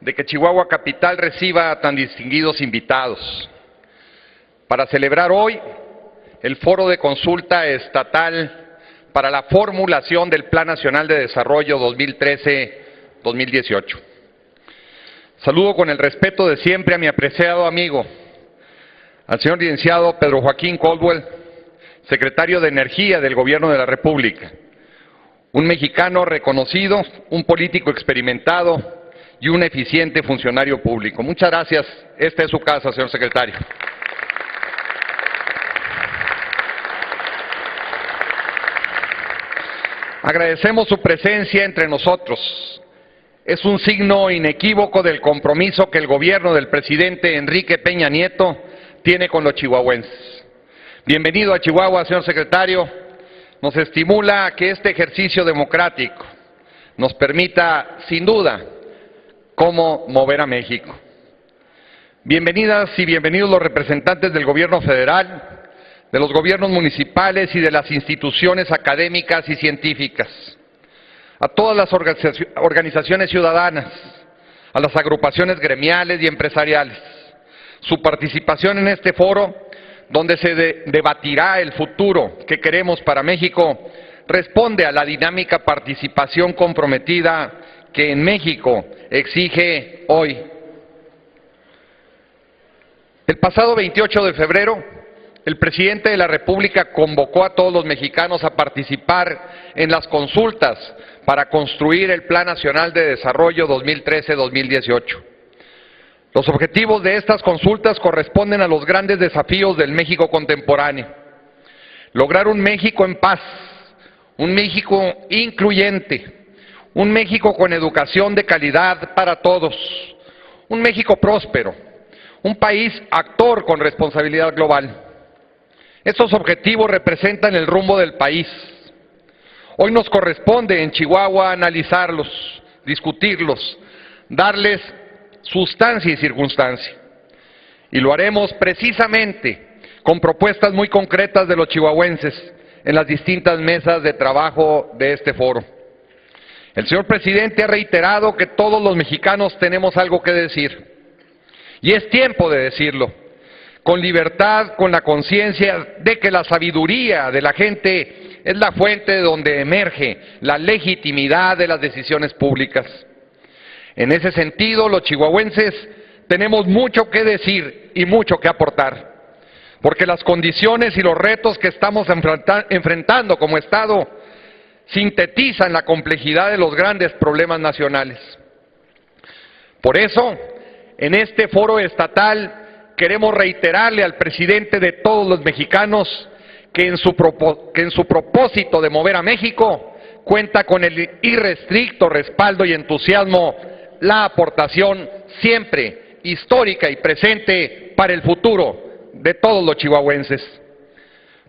de que Chihuahua Capital reciba a tan distinguidos invitados para celebrar hoy el Foro de Consulta Estatal para la formulación del Plan Nacional de Desarrollo 2013-2018. Saludo con el respeto de siempre a mi apreciado amigo, al señor licenciado Pedro Joaquín Caldwell, secretario de Energía del Gobierno de la República, un mexicano reconocido, un político experimentado y un eficiente funcionario público. Muchas gracias. Esta es su casa, señor secretario. Agradecemos su presencia entre nosotros. Es un signo inequívoco del compromiso que el gobierno del presidente Enrique Peña Nieto tiene con los chihuahuenses. Bienvenido a Chihuahua, señor secretario. Nos estimula que este ejercicio democrático nos permita, sin duda, cómo mover a México. Bienvenidas y bienvenidos los representantes del gobierno federal, de los gobiernos municipales y de las instituciones académicas y científicas, a todas las organizaciones ciudadanas, a las agrupaciones gremiales y empresariales. Su participación en este foro, donde se debatirá el futuro que queremos para México, responde a la dinámica participación comprometida que en México exige hoy. El pasado 28 de febrero, el presidente de la República convocó a todos los mexicanos a participar en las consultas para construir el Plan Nacional de Desarrollo 2013-2018. Los objetivos de estas consultas corresponden a los grandes desafíos del México contemporáneo. Lograr un México en paz, un México incluyente, un México con educación de calidad para todos, un México próspero, un país actor con responsabilidad global. Estos objetivos representan el rumbo del país. Hoy nos corresponde en Chihuahua analizarlos, discutirlos, darles sustancia y circunstancia. Y lo haremos precisamente con propuestas muy concretas de los chihuahuenses en las distintas mesas de trabajo de este foro. El señor presidente ha reiterado que todos los mexicanos tenemos algo que decir. Y es tiempo de decirlo, con libertad, con la conciencia de que la sabiduría de la gente es la fuente de donde emerge la legitimidad de las decisiones públicas. En ese sentido, los chihuahuenses tenemos mucho que decir y mucho que aportar, porque las condiciones y los retos que estamos enfrentando como Estado sintetizan la complejidad de los grandes problemas nacionales. Por eso, en este foro estatal, queremos reiterarle al presidente de todos los mexicanos que en su propósito de mover a México cuenta con el irrestricto respaldo y entusiasmo, la aportación siempre histórica y presente para el futuro de todos los chihuahuenses.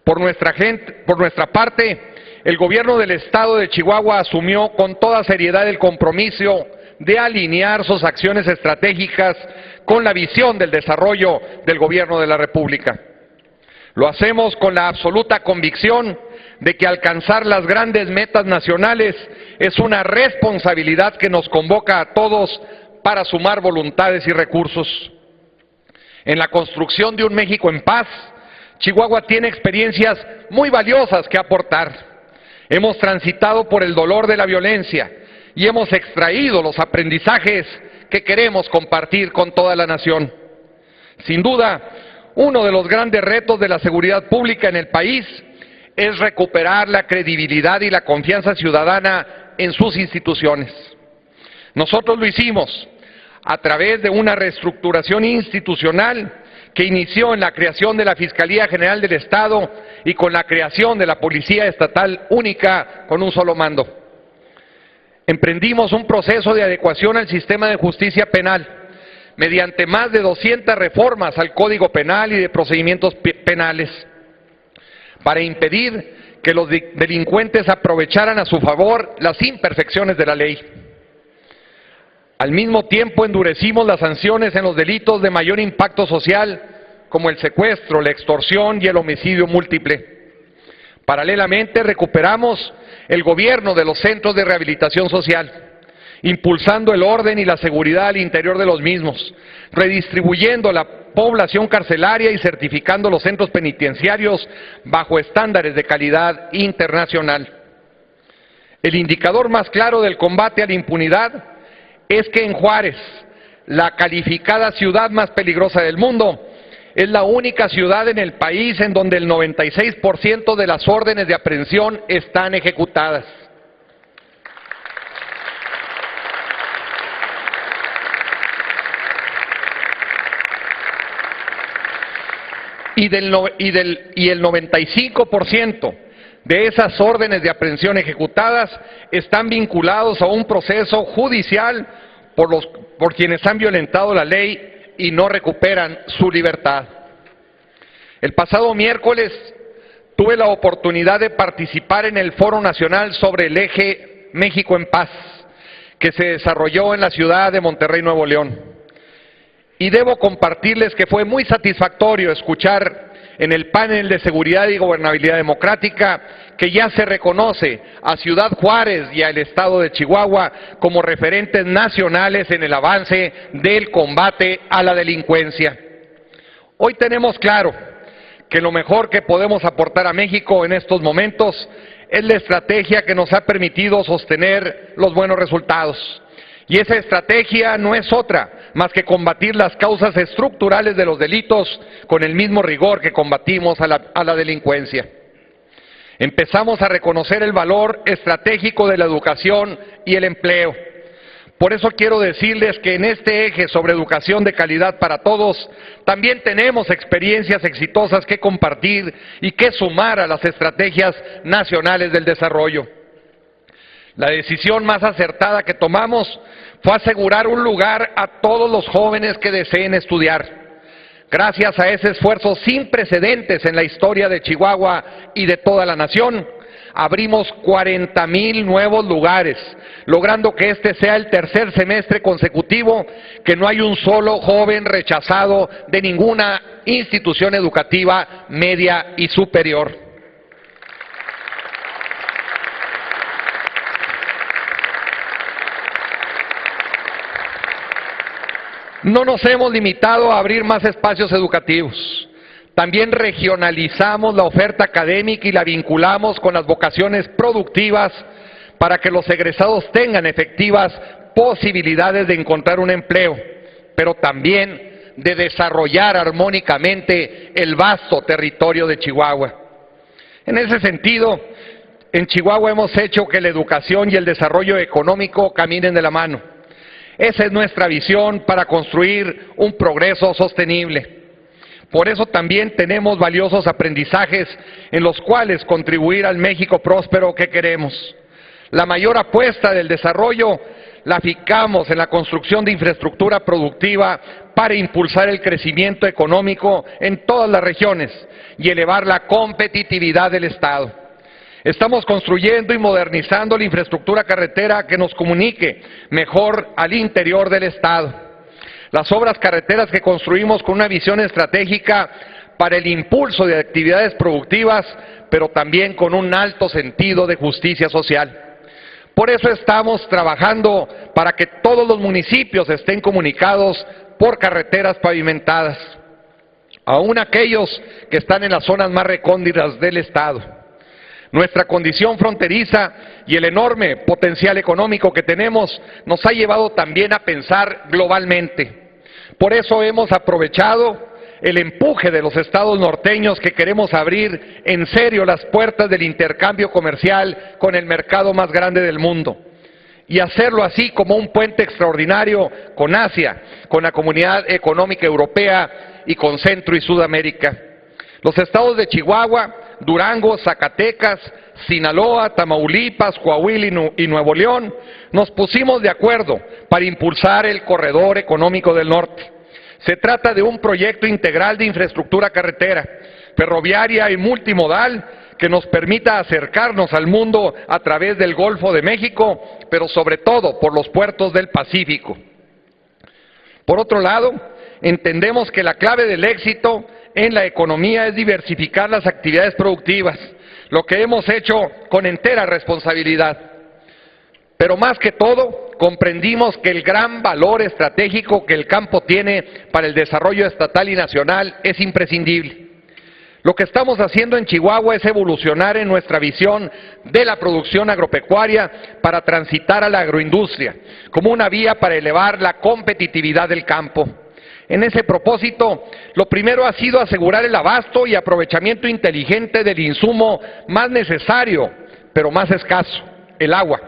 Por nuestra parte, el gobierno del estado de Chihuahua asumió con toda seriedad el compromiso de alinear sus acciones estratégicas con la visión del desarrollo del gobierno de la República. Lo hacemos con la absoluta convicción de que alcanzar las grandes metas nacionales es una responsabilidad que nos convoca a todos para sumar voluntades y recursos. En la construcción de un México en paz, Chihuahua tiene experiencias muy valiosas que aportar. Hemos transitado por el dolor de la violencia y hemos extraído los aprendizajes que queremos compartir con toda la nación. Sin duda, uno de los grandes retos de la seguridad pública en el país es recuperar la credibilidad y la confianza ciudadana en sus instituciones. Nosotros lo hicimos a través de una reestructuración institucional que inició en la creación de la Fiscalía General del Estado y con la creación de la Policía Estatal Única con un solo mando. Emprendimos un proceso de adecuación al sistema de justicia penal mediante más de 200 reformas al Código Penal y de procedimientos penales para impedir que los delincuentes aprovecharan a su favor las imperfecciones de la ley. Al mismo tiempo endurecimos las sanciones en los delitos de mayor impacto social como el secuestro, la extorsión y el homicidio múltiple. Paralelamente recuperamos el gobierno de los centros de rehabilitación social impulsando el orden y la seguridad al interior de los mismos, redistribuyendo la población carcelaria y certificando los centros penitenciarios bajo estándares de calidad internacional. El indicador más claro del combate a la impunidad es que en Juárez, la calificada ciudad más peligrosa del mundo, es la única ciudad en el país en donde el 96% de las órdenes de aprehensión están ejecutadas. Y el 95% de esas órdenes de aprehensión ejecutadas están vinculados a un proceso judicial por quienes han violentado la ley y no recuperan su libertad. El pasado miércoles tuve la oportunidad de participar en el Foro Nacional sobre el Eje México en Paz, que se desarrolló en la ciudad de Monterrey, Nuevo León. Y debo compartirles que fue muy satisfactorio escuchar en el panel de seguridad y gobernabilidad democrática que ya se reconoce a Ciudad Juárez y al estado de Chihuahua como referentes nacionales en el avance del combate a la delincuencia. Hoy tenemos claro que lo mejor que podemos aportar a México en estos momentos es la estrategia que nos ha permitido sostener los buenos resultados. Y esa estrategia no es otra más que combatir las causas estructurales de los delitos con el mismo rigor que combatimos a la delincuencia. Empezamos a reconocer el valor estratégico de la educación y el empleo. Por eso quiero decirles que en este eje sobre educación de calidad para todos, también tenemos experiencias exitosas que compartir y que sumar a las estrategias nacionales del desarrollo. La decisión más acertada que tomamos fue asegurar un lugar a todos los jóvenes que deseen estudiar. Gracias a ese esfuerzo sin precedentes en la historia de Chihuahua y de toda la nación, abrimos 40,000 nuevos lugares, logrando que este sea el tercer semestre consecutivo que no hay un solo joven rechazado de ninguna institución educativa media y superior. No nos hemos limitado a abrir más espacios educativos. También regionalizamos la oferta académica y la vinculamos con las vocaciones productivas para que los egresados tengan efectivas posibilidades de encontrar un empleo, pero también de desarrollar armónicamente el vasto territorio de Chihuahua. En ese sentido, en Chihuahua hemos hecho que la educación y el desarrollo económico caminen de la mano. Esa es nuestra visión para construir un progreso sostenible. Por eso también tenemos valiosos aprendizajes en los cuales contribuir al México próspero que queremos. La mayor apuesta del desarrollo la fijamos en la construcción de infraestructura productiva para impulsar el crecimiento económico en todas las regiones y elevar la competitividad del Estado. Estamos construyendo y modernizando la infraestructura carretera que nos comunique mejor al interior del Estado. Las obras carreteras que construimos con una visión estratégica para el impulso de actividades productivas, pero también con un alto sentido de justicia social. Por eso estamos trabajando para que todos los municipios estén comunicados por carreteras pavimentadas, aún aquellos que están en las zonas más recónditas del Estado. Nuestra condición fronteriza y el enorme potencial económico que tenemos nos ha llevado también a pensar globalmente. Por eso hemos aprovechado el empuje de los estados norteños que queremos abrir en serio las puertas del intercambio comercial con el mercado más grande del mundo y hacerlo así como un puente extraordinario con Asia, con la Comunidad Económica Europea y con Centro y Sudamérica. Los estados de Chihuahua, Durango, Zacatecas, Sinaloa, Tamaulipas, Coahuila y Nuevo León, nos pusimos de acuerdo para impulsar el Corredor Económico del Norte. Se trata de un proyecto integral de infraestructura carretera, ferroviaria y multimodal que nos permita acercarnos al mundo a través del Golfo de México, pero sobre todo por los puertos del Pacífico. Por otro lado, entendemos que la clave del éxito en la economía es diversificar las actividades productivas, lo que hemos hecho con entera responsabilidad. Pero más que todo, comprendimos que el gran valor estratégico que el campo tiene para el desarrollo estatal y nacional es imprescindible. Lo que estamos haciendo en Chihuahua es evolucionar en nuestra visión de la producción agropecuaria para transitar a la agroindustria, como una vía para elevar la competitividad del campo. En ese propósito, lo primero ha sido asegurar el abasto y aprovechamiento inteligente del insumo más necesario, pero más escaso, el agua.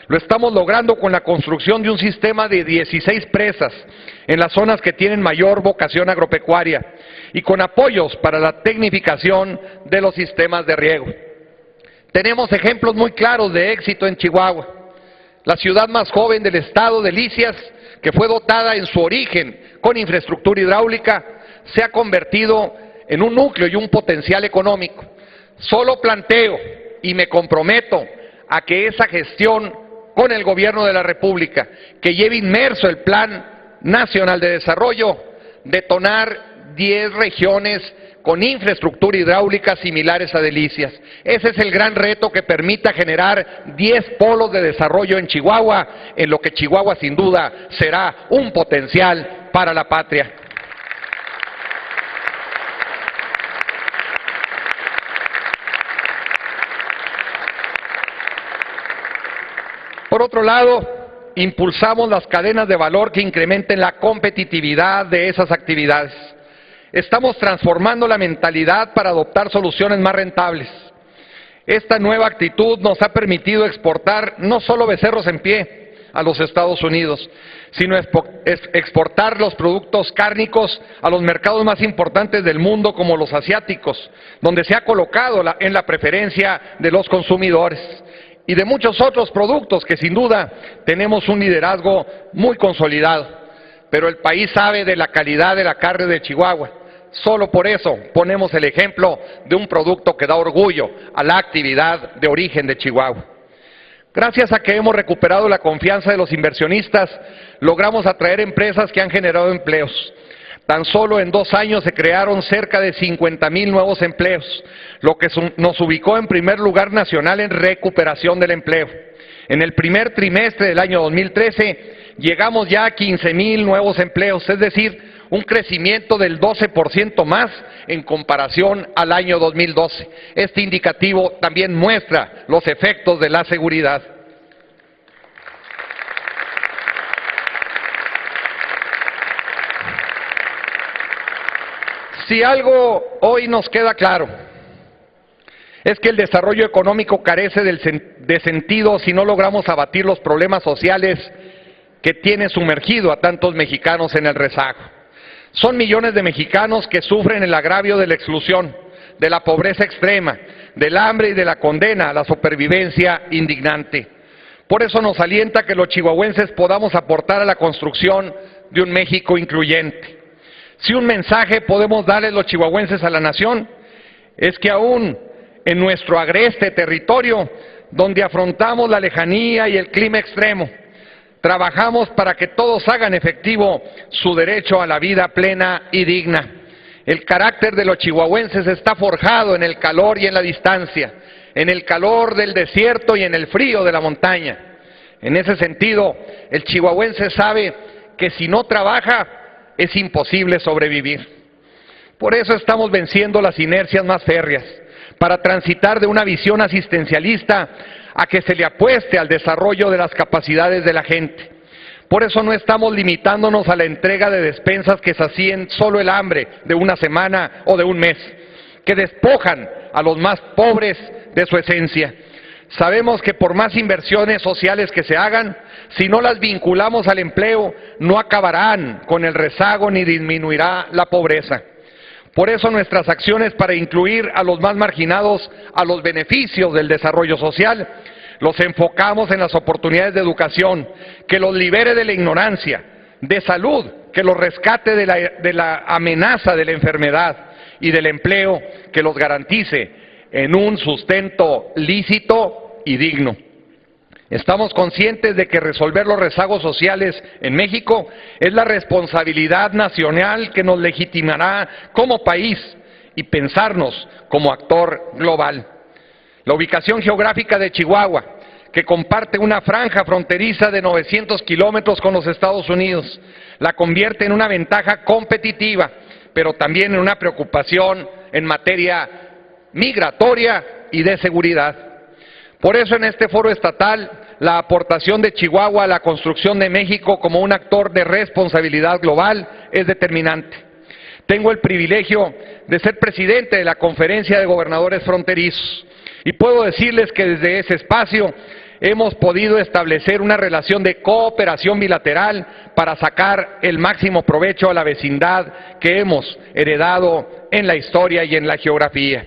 Lo estamos logrando con la construcción de un sistema de 16 presas en las zonas que tienen mayor vocación agropecuaria y con apoyos para la tecnificación de los sistemas de riego. Tenemos ejemplos muy claros de éxito en Chihuahua. La ciudad más joven del estado, Delicias, que fue dotada en su origen con infraestructura hidráulica, se ha convertido en un núcleo y un potencial económico. Solo planteo y me comprometo a que esa gestión con el Gobierno de la República, que lleve inmerso el Plan Nacional de Desarrollo, detonar 10 regiones con infraestructura hidráulica similares a Delicias. Ese es el gran reto que permita generar 10 polos de desarrollo en Chihuahua, en lo que Chihuahua sin duda será un potencial para la patria. Por otro lado, impulsamos las cadenas de valor que incrementen la competitividad de esas actividades. Estamos transformando la mentalidad para adoptar soluciones más rentables. Esta nueva actitud nos ha permitido exportar no solo becerros en pie a los Estados Unidos, sino exportar los productos cárnicos a los mercados más importantes del mundo como los asiáticos, donde se ha colocado en la preferencia de los consumidores, y de muchos otros productos que sin duda tenemos un liderazgo muy consolidado. Pero el país sabe de la calidad de la carne de Chihuahua. Solo por eso ponemos el ejemplo de un producto que da orgullo a la actividad de origen de Chihuahua. Gracias a que hemos recuperado la confianza de los inversionistas, logramos atraer empresas que han generado empleos. Tan solo en 2 años se crearon cerca de 50,000 nuevos empleos, lo que nos ubicó en primer lugar nacional en recuperación del empleo. En el primer trimestre del año 2013 llegamos ya a 15,000 nuevos empleos, es decir, un crecimiento del 12% más en comparación al año 2012. Este indicativo también muestra los efectos de la seguridad. Si algo hoy nos queda claro, es que el desarrollo económico carece de sentido si no logramos abatir los problemas sociales que tiene sumergido a tantos mexicanos en el rezago. Son millones de mexicanos que sufren el agravio de la exclusión, de la pobreza extrema, del hambre y de la condena a la supervivencia indignante. Por eso nos alienta que los chihuahuenses podamos aportar a la construcción de un México incluyente. Si un mensaje podemos darle los chihuahuenses a la nación, es que aún en nuestro agreste territorio, donde afrontamos la lejanía y el clima extremo, trabajamos para que todos hagan efectivo su derecho a la vida plena y digna. El carácter de los chihuahuenses está forjado en el calor y en la distancia, en el calor del desierto y en el frío de la montaña. En ese sentido, el chihuahuense sabe que si no trabaja, es imposible sobrevivir. Por eso estamos venciendo las inercias más férreas, para transitar de una visión asistencialista a que se le apueste al desarrollo de las capacidades de la gente. Por eso no estamos limitándonos a la entrega de despensas que sacíen solo el hambre de una semana o de un mes, que despojan a los más pobres de su esencia. Sabemos que por más inversiones sociales que se hagan, si no las vinculamos al empleo, no acabarán con el rezago ni disminuirá la pobreza. Por eso nuestras acciones para incluir a los más marginados a los beneficios del desarrollo social, los enfocamos en las oportunidades de educación, que los libere de la ignorancia, de salud, que los rescate de la amenaza de la enfermedad y del empleo, que los garantice en un sustento lícito y digno. Estamos conscientes de que resolver los rezagos sociales en México es la responsabilidad nacional que nos legitimará como país y pensarnos como actor global. La ubicación geográfica de Chihuahua, que comparte una franja fronteriza de 900 kilómetros con los Estados Unidos. La convierte en una ventaja competitiva, pero también en una preocupación en materia migratoria y de seguridad. Por eso en este foro estatal, la aportación de Chihuahua a la construcción de México como un actor de responsabilidad global es determinante. Tengo el privilegio de ser presidente de la Conferencia de Gobernadores Fronterizos y puedo decirles que desde ese espacio hemos podido establecer una relación de cooperación bilateral para sacar el máximo provecho a la vecindad que hemos heredado en la historia y en la geografía.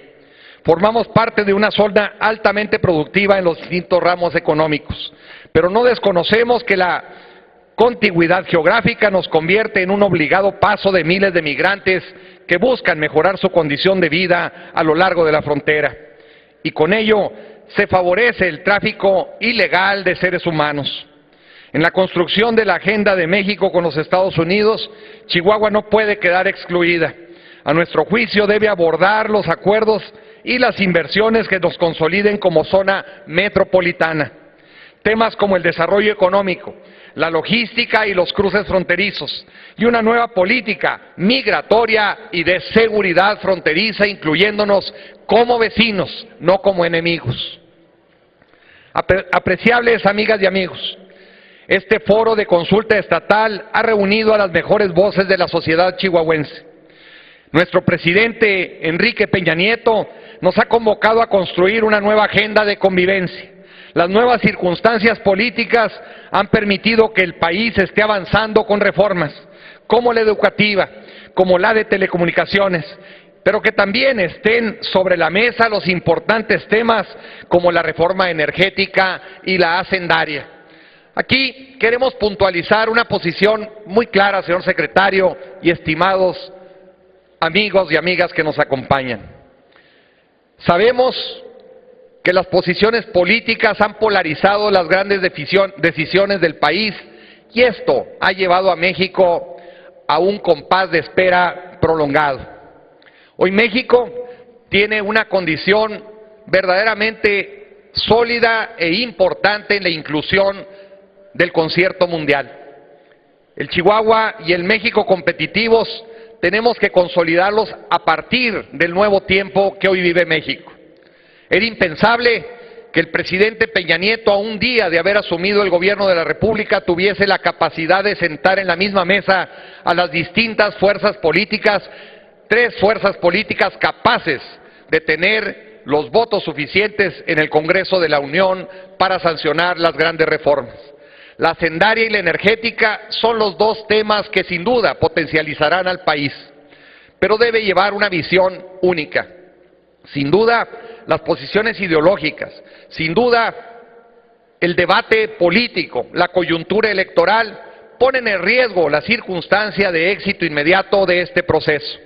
Formamos parte de una zona altamente productiva en los distintos ramos económicos, pero no desconocemos que la contigüidad geográfica nos convierte en un obligado paso de miles de migrantes que buscan mejorar su condición de vida a lo largo de la frontera. Y con ello se favorece el tráfico ilegal de seres humanos. En la construcción de la agenda de México con los Estados Unidos, Chihuahua no puede quedar excluida. A nuestro juicio debe abordar los acuerdos y las inversiones que nos consoliden como zona metropolitana. Temas como el desarrollo económico, la logística y los cruces fronterizos, y una nueva política migratoria y de seguridad fronteriza, incluyéndonos como vecinos, no como enemigos. Apreciables amigas y amigos, este foro de consulta estatal ha reunido a las mejores voces de la sociedad chihuahuense. Nuestro presidente Enrique Peña Nieto nos ha convocado a construir una nueva agenda de convivencia. Las nuevas circunstancias políticas han permitido que el país esté avanzando con reformas, como la educativa, como la de telecomunicaciones, pero que también estén sobre la mesa los importantes temas como la reforma energética y la hacendaria. Aquí queremos puntualizar una posición muy clara, señor secretario y estimados amigos y amigas que nos acompañan. Sabemos que las posiciones políticas han polarizado las grandes decisiones del país y esto ha llevado a México a un compás de espera prolongado. Hoy México tiene una condición verdaderamente sólida e importante en la inclusión del concierto mundial. El Chihuahua y el México competitivos tenemos que consolidarlos a partir del nuevo tiempo que hoy vive México. Era impensable que el presidente Peña Nieto, a un día de haber asumido el gobierno de la República, tuviese la capacidad de sentar en la misma mesa a las distintas fuerzas políticas, tres fuerzas políticas capaces de tener los votos suficientes en el Congreso de la Unión para sancionar las grandes reformas. La hacendaria y la energética son los dos temas que sin duda potencializarán al país, pero debe llevar una visión única. Sin duda, las posiciones ideológicas, sin duda, el debate político, la coyuntura electoral, ponen en riesgo la circunstancia de éxito inmediato de este proceso.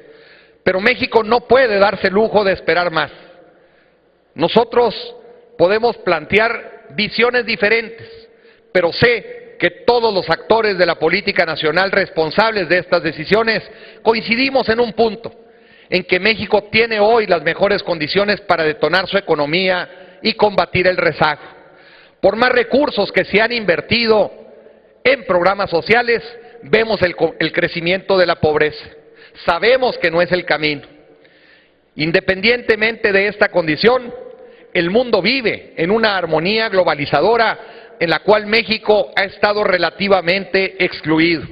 Pero México no puede darse el lujo de esperar más. Nosotros podemos plantear visiones diferentes, pero sé que todos los actores de la política nacional responsables de estas decisiones coincidimos en un punto, en que México tiene hoy las mejores condiciones para detonar su economía y combatir el rezago. Por más recursos que se han invertido en programas sociales, vemos el crecimiento de la pobreza. Sabemos que no es el camino. Independientemente de esta condición, el mundo vive en una armonía globalizadora en la cual México ha estado relativamente excluido.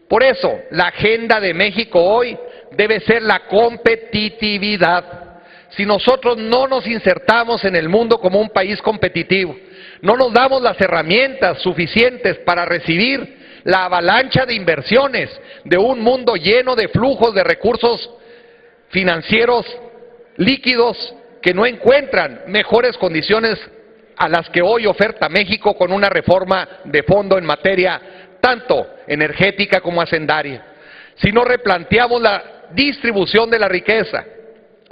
Por eso, la agenda de México hoy debe ser la competitividad. Si nosotros no nos insertamos en el mundo como un país competitivo, no nos damos las herramientas suficientes para recibir la avalancha de inversiones de un mundo lleno de flujos de recursos financieros líquidos que no encuentran mejores condiciones a las que hoy oferta México con una reforma de fondo en materia tanto energética como hacendaria. Si no replanteamos la distribución de la riqueza,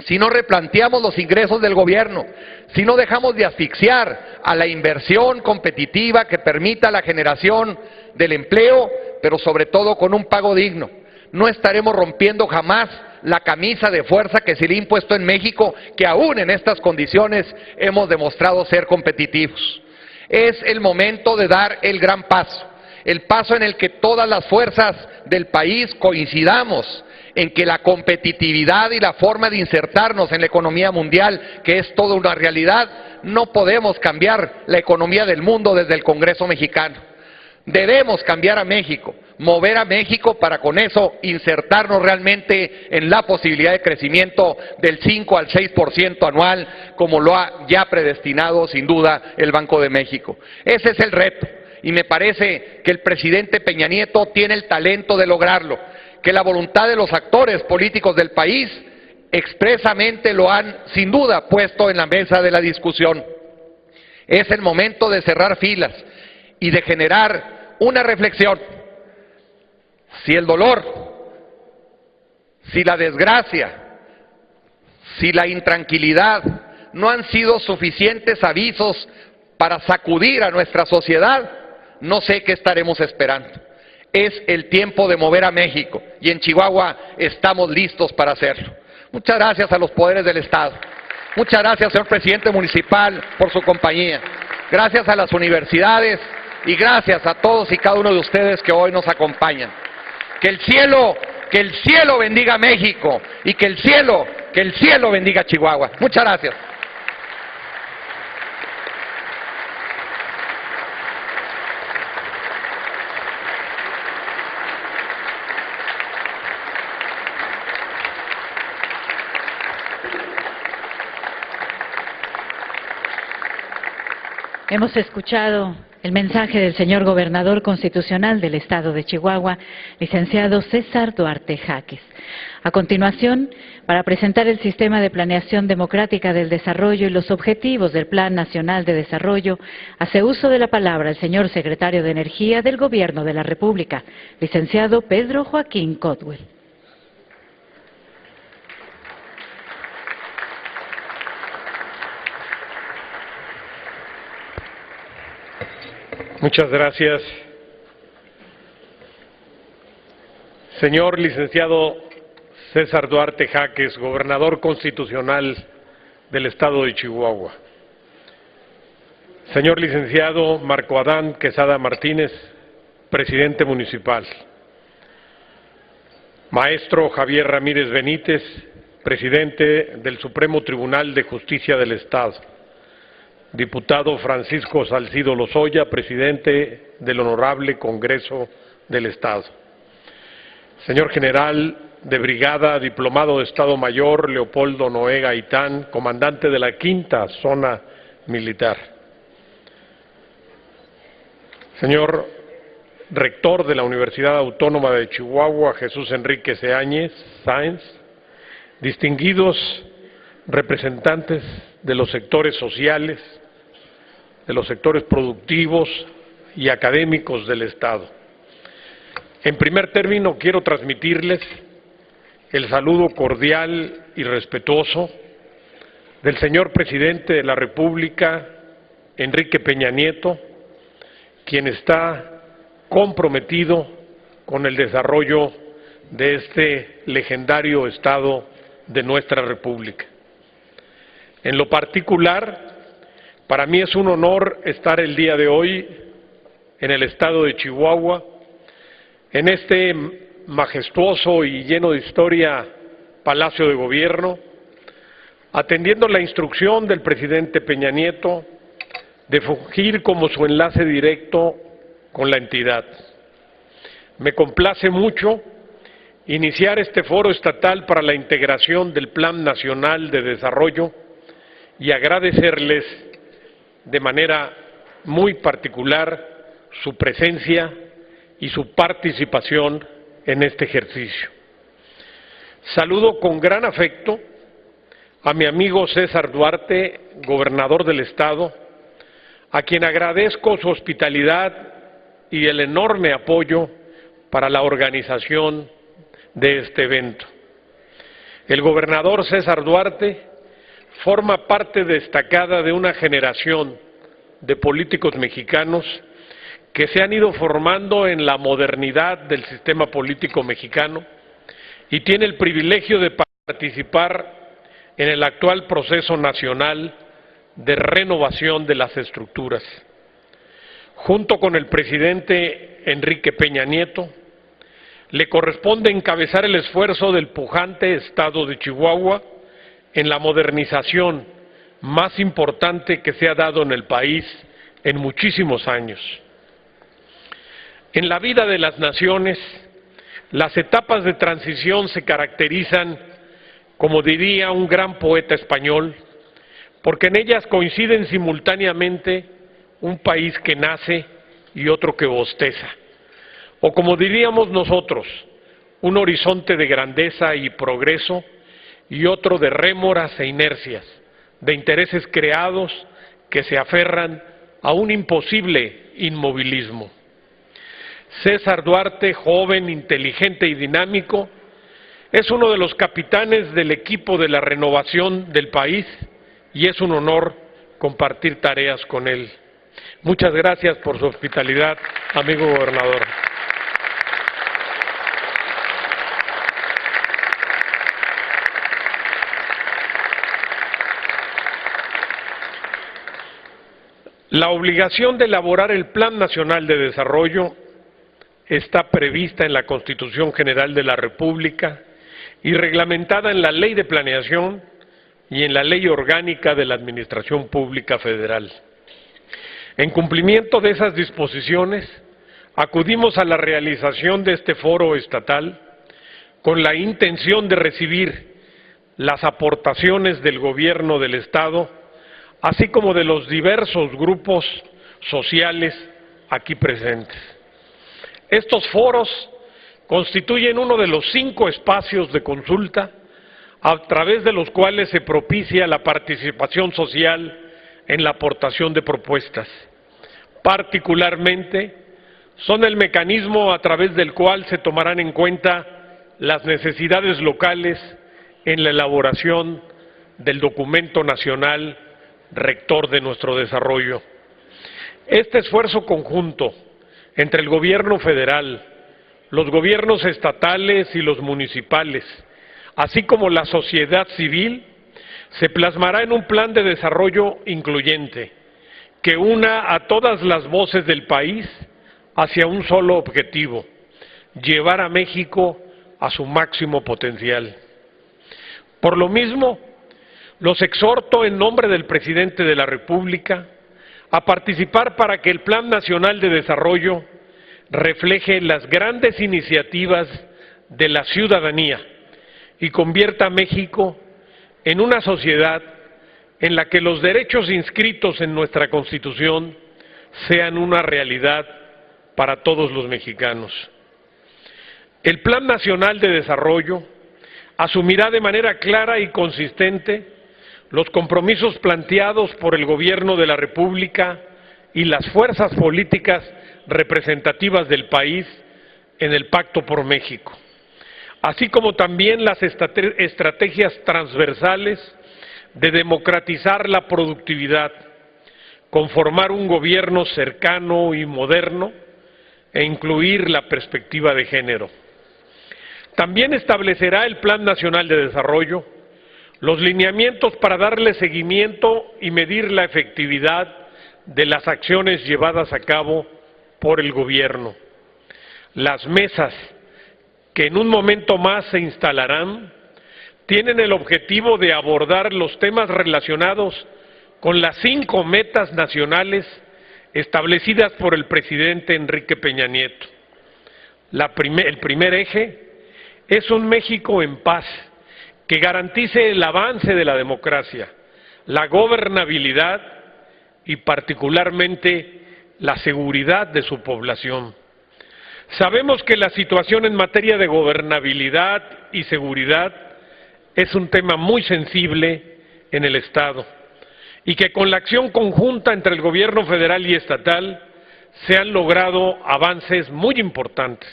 si no replanteamos los ingresos del gobierno, si no dejamos de asfixiar a la inversión competitiva que permita la generación del empleo, pero sobre todo con un pago digno, no estaremos rompiendo jamás la camisa de fuerza que se le ha impuesto en México, que aún en estas condiciones hemos demostrado ser competitivos. Es el momento de dar el gran paso, el paso en el que todas las fuerzas del país coincidamos en que la competitividad y la forma de insertarnos en la economía mundial, que es toda una realidad, no podemos cambiar la economía del mundo desde el Congreso mexicano. Debemos cambiar a México, mover a México para con eso insertarnos realmente en la posibilidad de crecimiento del 5 al 6% anual, como lo ha ya predestinado sin duda el Banco de México. Ese es el reto y me parece que el presidente Peña Nieto tiene el talento de lograrlo, que la voluntad de los actores políticos del país expresamente lo han sin duda puesto en la mesa de la discusión. Es el momento de cerrar filas y de generar una reflexión. Si el dolor, si la desgracia, si la intranquilidad no han sido suficientes avisos para sacudir a nuestra sociedad, no sé qué estaremos esperando. Es el tiempo de mover a México y en Chihuahua estamos listos para hacerlo. Muchas gracias a los poderes del Estado. Muchas gracias, señor presidente municipal, por su compañía. Gracias a las universidades y gracias a todos y cada uno de ustedes que hoy nos acompañan. Que el cielo bendiga a México y que el cielo bendiga a Chihuahua. Muchas gracias. Hemos escuchado el mensaje del señor gobernador constitucional del Estado de Chihuahua, licenciado César Duarte Jaques. A continuación, para presentar el Sistema de Planeación Democrática del Desarrollo y los objetivos del Plan Nacional de Desarrollo, hace uso de la palabra el señor secretario de Energía del Gobierno de la República, licenciado Pedro Joaquín Cotwell. Muchas gracias. Señor licenciado César Duarte Jaques, gobernador constitucional del Estado de Chihuahua. Señor licenciado Marco Adán Quesada Martínez, presidente municipal. Maestro Javier Ramírez Benítez, presidente del Supremo Tribunal de Justicia del Estado. Diputado Francisco Salcido Lozoya, presidente del Honorable Congreso del Estado. Señor General de Brigada, diplomado de Estado Mayor Leopoldo Noé Gaitán, comandante de la 5ª Zona Militar. Señor Rector de la Universidad Autónoma de Chihuahua, Jesús Enrique Sáenz, distinguidos representantes de los sectores sociales, de los sectores productivos y académicos del Estado. En primer término, quiero transmitirles el saludo cordial y respetuoso del señor presidente de la República, Enrique Peña Nieto, quien está comprometido con el desarrollo de este legendario Estado de nuestra República. En lo particular, para mí es un honor estar el día de hoy en el Estado de Chihuahua, en este majestuoso y lleno de historia Palacio de Gobierno, atendiendo la instrucción del presidente Peña Nieto de fungir como su enlace directo con la entidad. Me complace mucho iniciar este foro estatal para la integración del Plan Nacional de Desarrollo y agradecerles de manera muy particular su presencia y su participación en este ejercicio. Saludo con gran afecto a mi amigo César Duarte, gobernador del Estado, a quien agradezco su hospitalidad y el enorme apoyo para la organización de este evento. El gobernador César Duarte forma parte destacada de una generación de políticos mexicanos que se han ido formando en la modernidad del sistema político mexicano y tiene el privilegio de participar en el actual proceso nacional de renovación de las estructuras. junto con el presidente Enrique Peña Nieto, le corresponde encabezar el esfuerzo del pujante estado de Chihuahua en la modernización más importante que se ha dado en el país en muchísimos años. En la vida de las naciones, las etapas de transición se caracterizan, como diría un gran poeta español, porque en ellas coinciden simultáneamente un país que nace y otro que bosteza. O como diríamos nosotros, un horizonte de grandeza y progreso y otro de rémoras e inercias, de intereses creados que se aferran a un imposible inmovilismo. César Duarte, joven, inteligente y dinámico, es uno de los capitanes del equipo de la renovación del país y es un honor compartir tareas con él. Muchas gracias por su hospitalidad, amigo gobernador. La obligación de elaborar el Plan Nacional de Desarrollo está prevista en la Constitución General de la República y reglamentada en la Ley de Planeación y en la Ley Orgánica de la Administración Pública Federal. En cumplimiento de esas disposiciones, acudimos a la realización de este foro estatal con la intención de recibir las aportaciones del Gobierno del Estado, así como de los diversos grupos sociales aquí presentes. Estos foros constituyen uno de los 5 espacios de consulta a través de los cuales se propicia la participación social en la aportación de propuestas. Particularmente, son el mecanismo a través del cual se tomarán en cuenta las necesidades locales en la elaboración del documento nacional rector de nuestro desarrollo. Este esfuerzo conjunto entre el gobierno federal, los gobiernos estatales y los municipales, así como la sociedad civil, se plasmará en un plan de desarrollo incluyente que una a todas las voces del país hacia un solo objetivo: llevar a México a su máximo potencial. Por lo mismo, los exhorto en nombre del presidente de la República a participar para que el Plan Nacional de Desarrollo refleje las grandes iniciativas de la ciudadanía y convierta a México en una sociedad en la que los derechos inscritos en nuestra Constitución sean una realidad para todos los mexicanos. El Plan Nacional de Desarrollo asumirá de manera clara y consistente los compromisos planteados por el Gobierno de la República y las fuerzas políticas representativas del país en el Pacto por México, así como también las estrategias transversales de democratizar la productividad, conformar un gobierno cercano y moderno e incluir la perspectiva de género. También establecerá el Plan Nacional de Desarrollo los lineamientos para darle seguimiento y medir la efectividad de las acciones llevadas a cabo por el gobierno. Las mesas que en un momento más se instalarán tienen el objetivo de abordar los temas relacionados con las 5 metas nacionales establecidas por el presidente Enrique Peña Nieto. El primer eje es un México en paz, que garantice el avance de la democracia, la gobernabilidad y particularmente la seguridad de su población. Sabemos que la situación en materia de gobernabilidad y seguridad es un tema muy sensible en el Estado y que con la acción conjunta entre el gobierno federal y estatal se han logrado avances muy importantes.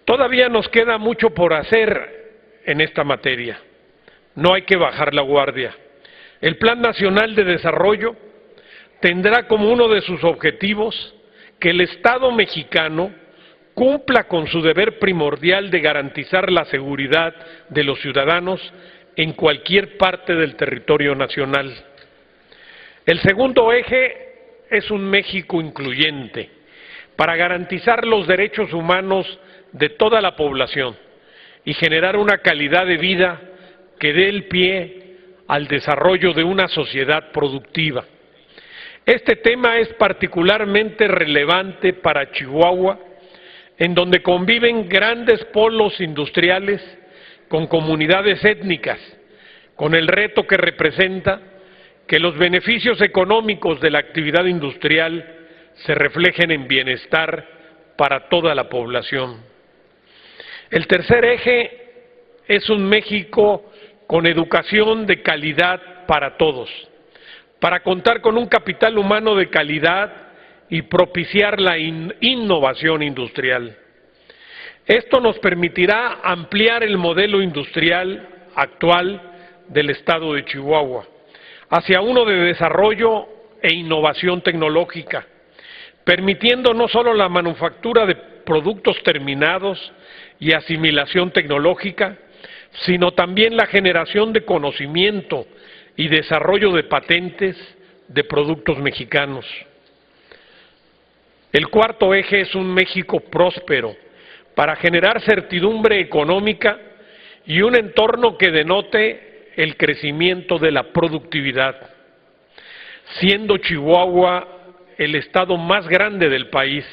Todavía nos queda mucho por hacer en esta materia. No hay que bajar la guardia. El Plan Nacional de Desarrollo tendrá como uno de sus objetivos que el Estado mexicano cumpla con su deber primordial de garantizar la seguridad de los ciudadanos en cualquier parte del territorio nacional. El segundo eje es un México incluyente para garantizar los derechos humanos de toda la población y generar una calidad de vida que dé el pie al desarrollo de una sociedad productiva. Este tema es particularmente relevante para Chihuahua, en donde conviven grandes polos industriales con comunidades étnicas, con el reto que representa que los beneficios económicos de la actividad industrial se reflejen en bienestar para toda la población. El tercer eje es un México con educación de calidad para todos, para contar con un capital humano de calidad y propiciar la innovación industrial. Esto nos permitirá ampliar el modelo industrial actual del Estado de Chihuahua hacia uno de desarrollo e innovación tecnológica, permitiendo no solo la manufactura de productos terminados y asimilación tecnológica, sino también la generación de conocimiento y desarrollo de patentes de productos mexicanos. El cuarto eje es un México próspero, para generar certidumbre económica y un entorno que denote el crecimiento de la productividad. Siendo Chihuahua el estado más grande del país,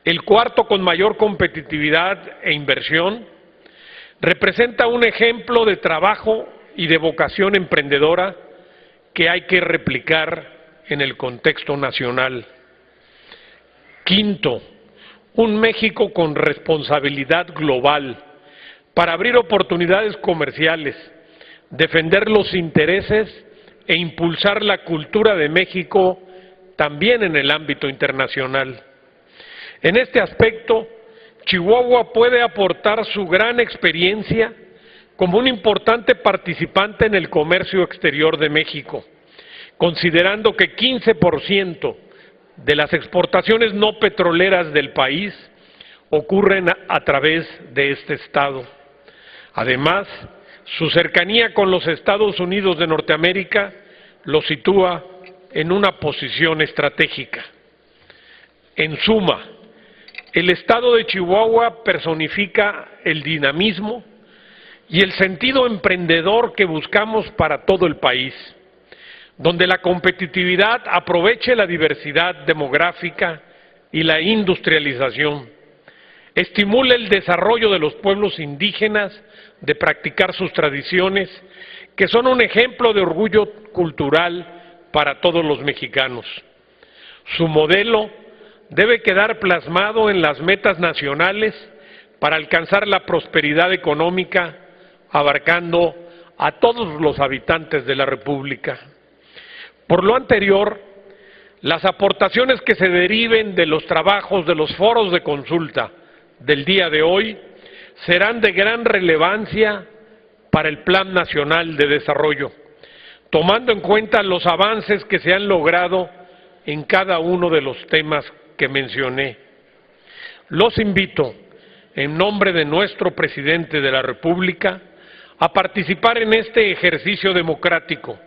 el cuarto con mayor competitividad e inversión, representa un ejemplo de trabajo y de vocación emprendedora que hay que replicar en el contexto nacional. Quinto, un México con responsabilidad global para abrir oportunidades comerciales, defender los intereses e impulsar la cultura de México también en el ámbito internacional. En este aspecto, Chihuahua puede aportar su gran experiencia como un importante participante en el comercio exterior de México, considerando que 15% de las exportaciones no petroleras del país ocurren a través de este estado. Además, su cercanía con los Estados Unidos de Norteamérica lo sitúa en una posición estratégica. En suma, el estado de Chihuahua personifica el dinamismo y el sentido emprendedor que buscamos para todo el país, donde la competitividad aproveche la diversidad demográfica y la industrialización, estimule el desarrollo de los pueblos indígenas de practicar sus tradiciones, que son un ejemplo de orgullo cultural para todos los mexicanos. Su modelo debe quedar plasmado en las metas nacionales para alcanzar la prosperidad económica, abarcando a todos los habitantes de la República. Por lo anterior, las aportaciones que se deriven de los trabajos de los foros de consulta del día de hoy serán de gran relevancia para el Plan Nacional de Desarrollo, tomando en cuenta los avances que se han logrado en cada uno de los temas que mencioné. Los invito, en nombre de nuestro presidente de la República, a participar en este ejercicio democrático,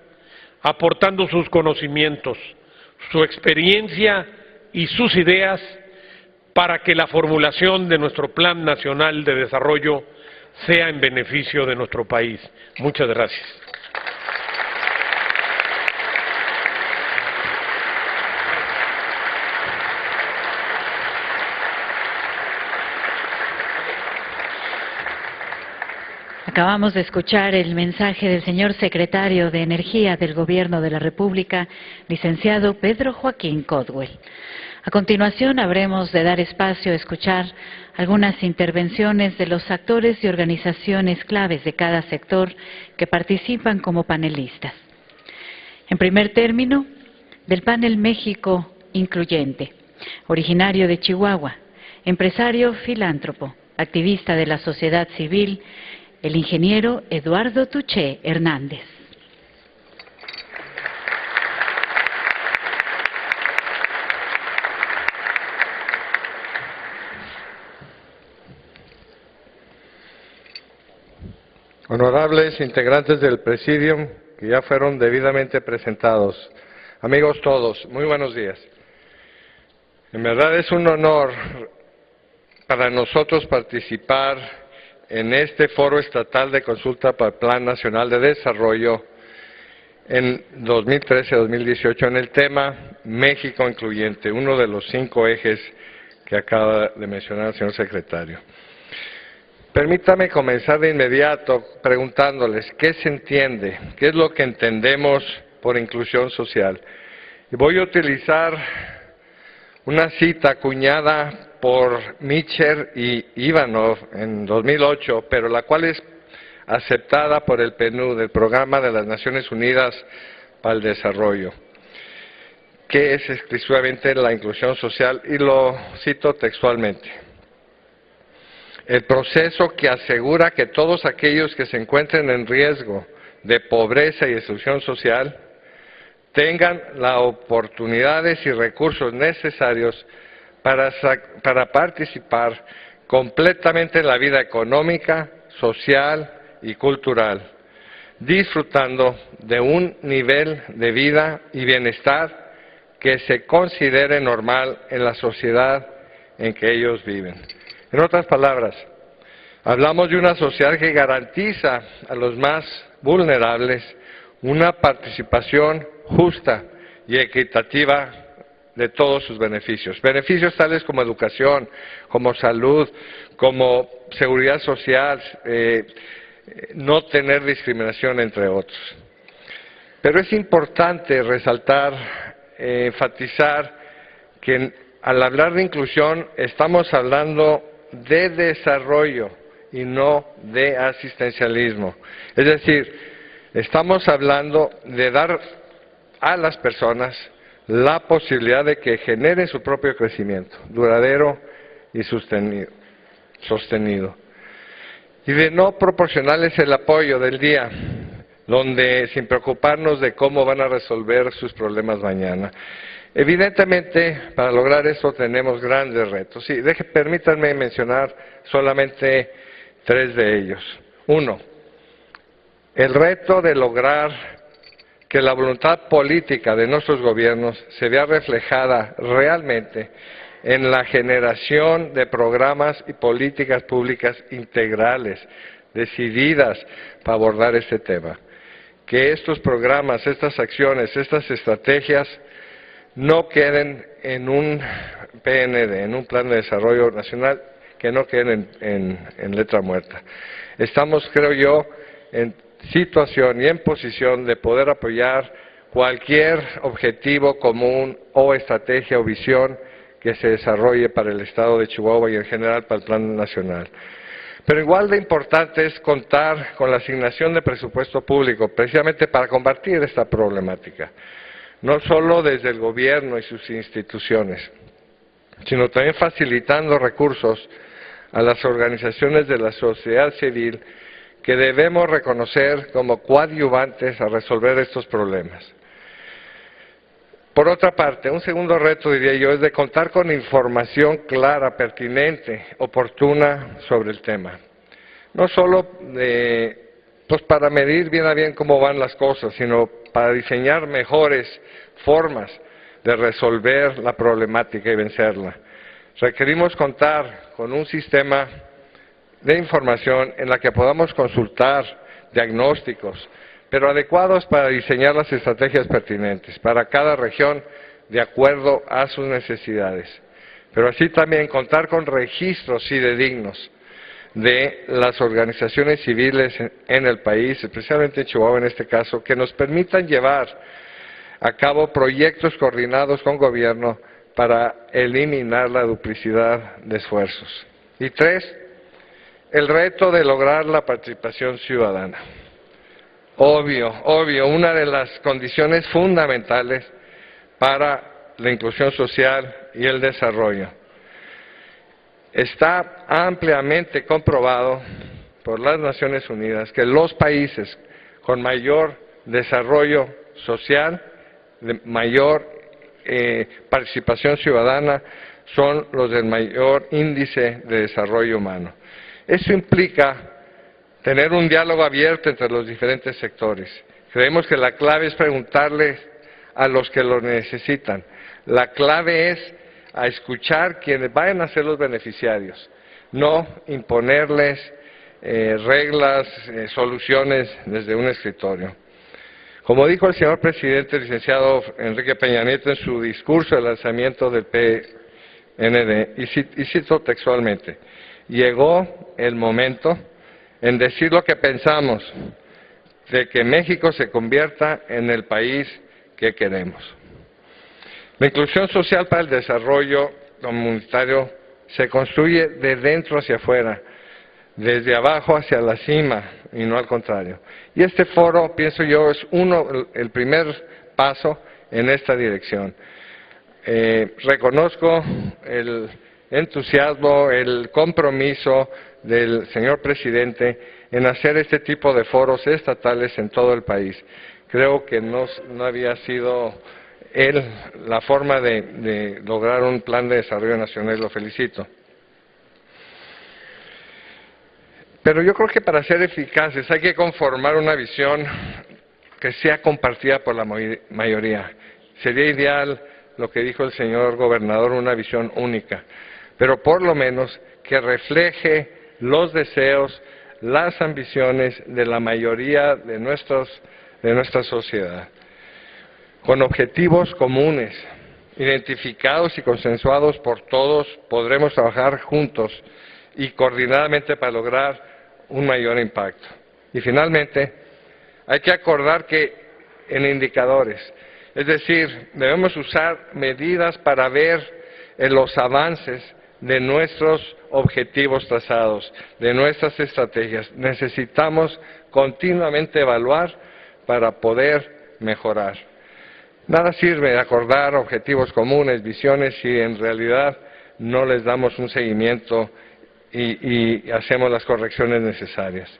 aportando sus conocimientos, su experiencia y sus ideas para que la formulación de nuestro Plan Nacional de Desarrollo sea en beneficio de nuestro país. Muchas gracias. Acabamos de escuchar el mensaje del señor secretario de Energía del Gobierno de la República, licenciado Pedro Joaquín Codwell. A continuación, habremos de dar espacio a escuchar algunas intervenciones de los actores y organizaciones claves de cada sector que participan como panelistas. En primer término, del panel México Incluyente, originario de Chihuahua, empresario filántropo, activista de la sociedad civil, el ingeniero Eduardo Tuché Hernández. Honorables integrantes del Presidium, que ya fueron debidamente presentados, Amigos todos, muy buenos días. En verdad es un honor para nosotros participar en este foro estatal de consulta para el Plan Nacional de Desarrollo en 2013-2018 en el tema México Incluyente, uno de los 5 ejes que acaba de mencionar el señor secretario. Permítame comenzar de inmediato preguntándoles qué se entiende, qué es lo que entendemos por inclusión social. Y voy a utilizar una cita acuñada por Mitchell y Ivanov en 2008, pero la cual es aceptada por el PNUD, el Programa de las Naciones Unidas para el Desarrollo, que es exclusivamente la inclusión social, y lo cito textualmente. El proceso que asegura que todos aquellos que se encuentren en riesgo de pobreza y exclusión social tengan las oportunidades y recursos necesarios para participar completamente en la vida económica, social y cultural, disfrutando de un nivel de vida y bienestar que se considere normal en la sociedad en que ellos viven. En otras palabras, hablamos de una sociedad que garantiza a los más vulnerables una participación justa y equitativa de todos sus beneficios. Beneficios tales como educación, como salud, como seguridad social, no tener discriminación, entre otros. Pero es importante resaltar, enfatizar que al hablar de inclusión estamos hablando de desarrollo y no de asistencialismo. Es decir, estamos hablando de dar a las personas la posibilidad de que generen su propio crecimiento, duradero y sostenido. Y de no proporcionarles el apoyo del día, donde sin preocuparnos de cómo van a resolver sus problemas mañana. Evidentemente, para lograr eso tenemos grandes retos. Sí, permítanme mencionar solamente 3 de ellos. 1, el reto de lograr que la voluntad política de nuestros gobiernos se vea reflejada realmente en la generación de programas y políticas públicas integrales, decididas para abordar este tema. Que estos programas, estas acciones, estas estrategias no queden en un PND, en un Plan de Desarrollo Nacional, que no queden en letra muerta. Estamos, creo yo, en situación y en posición de poder apoyar cualquier objetivo común o estrategia o visión que se desarrolle para el Estado de Chihuahua y en general para el Plan Nacional. Pero igual de importante es contar con la asignación de presupuesto público, precisamente para combatir esta problemática, no solo desde el gobierno y sus instituciones, sino también facilitando recursos a las organizaciones de la sociedad civil que debemos reconocer como coadyuvantes a resolver estos problemas. Por otra parte, un segundo reto, diría yo, es de contar con información clara, pertinente, oportuna sobre el tema. No solo para medir bien a bien cómo van las cosas, sino para diseñar mejores formas de resolver la problemática y vencerla. Requerimos contar con un sistema de información en la que podamos consultar diagnósticos, pero adecuados para diseñar las estrategias pertinentes para cada región de acuerdo a sus necesidades. Pero así también contar con registros fidedignos de las organizaciones civiles en el país, especialmente en Chihuahua en este caso, que nos permitan llevar a cabo proyectos coordinados con gobierno para eliminar la duplicidad de esfuerzos. Y 3, el reto de lograr la participación ciudadana. Obvio, una de las condiciones fundamentales para la inclusión social y el desarrollo. Está ampliamente comprobado por las Naciones Unidas que los países con mayor desarrollo social, de mayor participación ciudadana, son los del mayor índice de desarrollo humano. Eso implica tener un diálogo abierto entre los diferentes sectores. Creemos que la clave es preguntarles a los que lo necesitan. La clave es a escuchar quienes vayan a ser los beneficiarios, no imponerles reglas, soluciones desde un escritorio. Como dijo el señor presidente, licenciado Enrique Peña Nieto, en su discurso de lanzamiento del PND, y cito textualmente: llegó el momento en decir lo que pensamos, de que México se convierta en el país que queremos. La inclusión social para el desarrollo comunitario se construye de dentro hacia afuera, desde abajo hacia la cima, y no al contrario. Y este foro, pienso yo, es el primer paso en esta dirección. Reconozco el entusiasmo, el compromiso del señor presidente en hacer este tipo de foros estatales en todo el país. Creo que no había sido la forma de lograr un plan de desarrollo nacional, lo felicito. Pero yo creo que para ser eficaces hay que conformar una visión que sea compartida por la mayoría. Sería ideal, lo que dijo el señor gobernador, una visión única, pero por lo menos que refleje los deseos, las ambiciones de la mayoría de nuestra sociedad, con objetivos comunes, identificados y consensuados por todos. Podremos trabajar juntos y coordinadamente para lograr un mayor impacto. Y finalmente, hay que acordar que en indicadores, es decir, debemos usar medidas para ver los avances de nuestros objetivos trazados, de nuestras estrategias. Necesitamos continuamente evaluar para poder mejorar. Nada sirve de acordar objetivos comunes, visiones, si en realidad no les damos un seguimiento y hacemos las correcciones necesarias.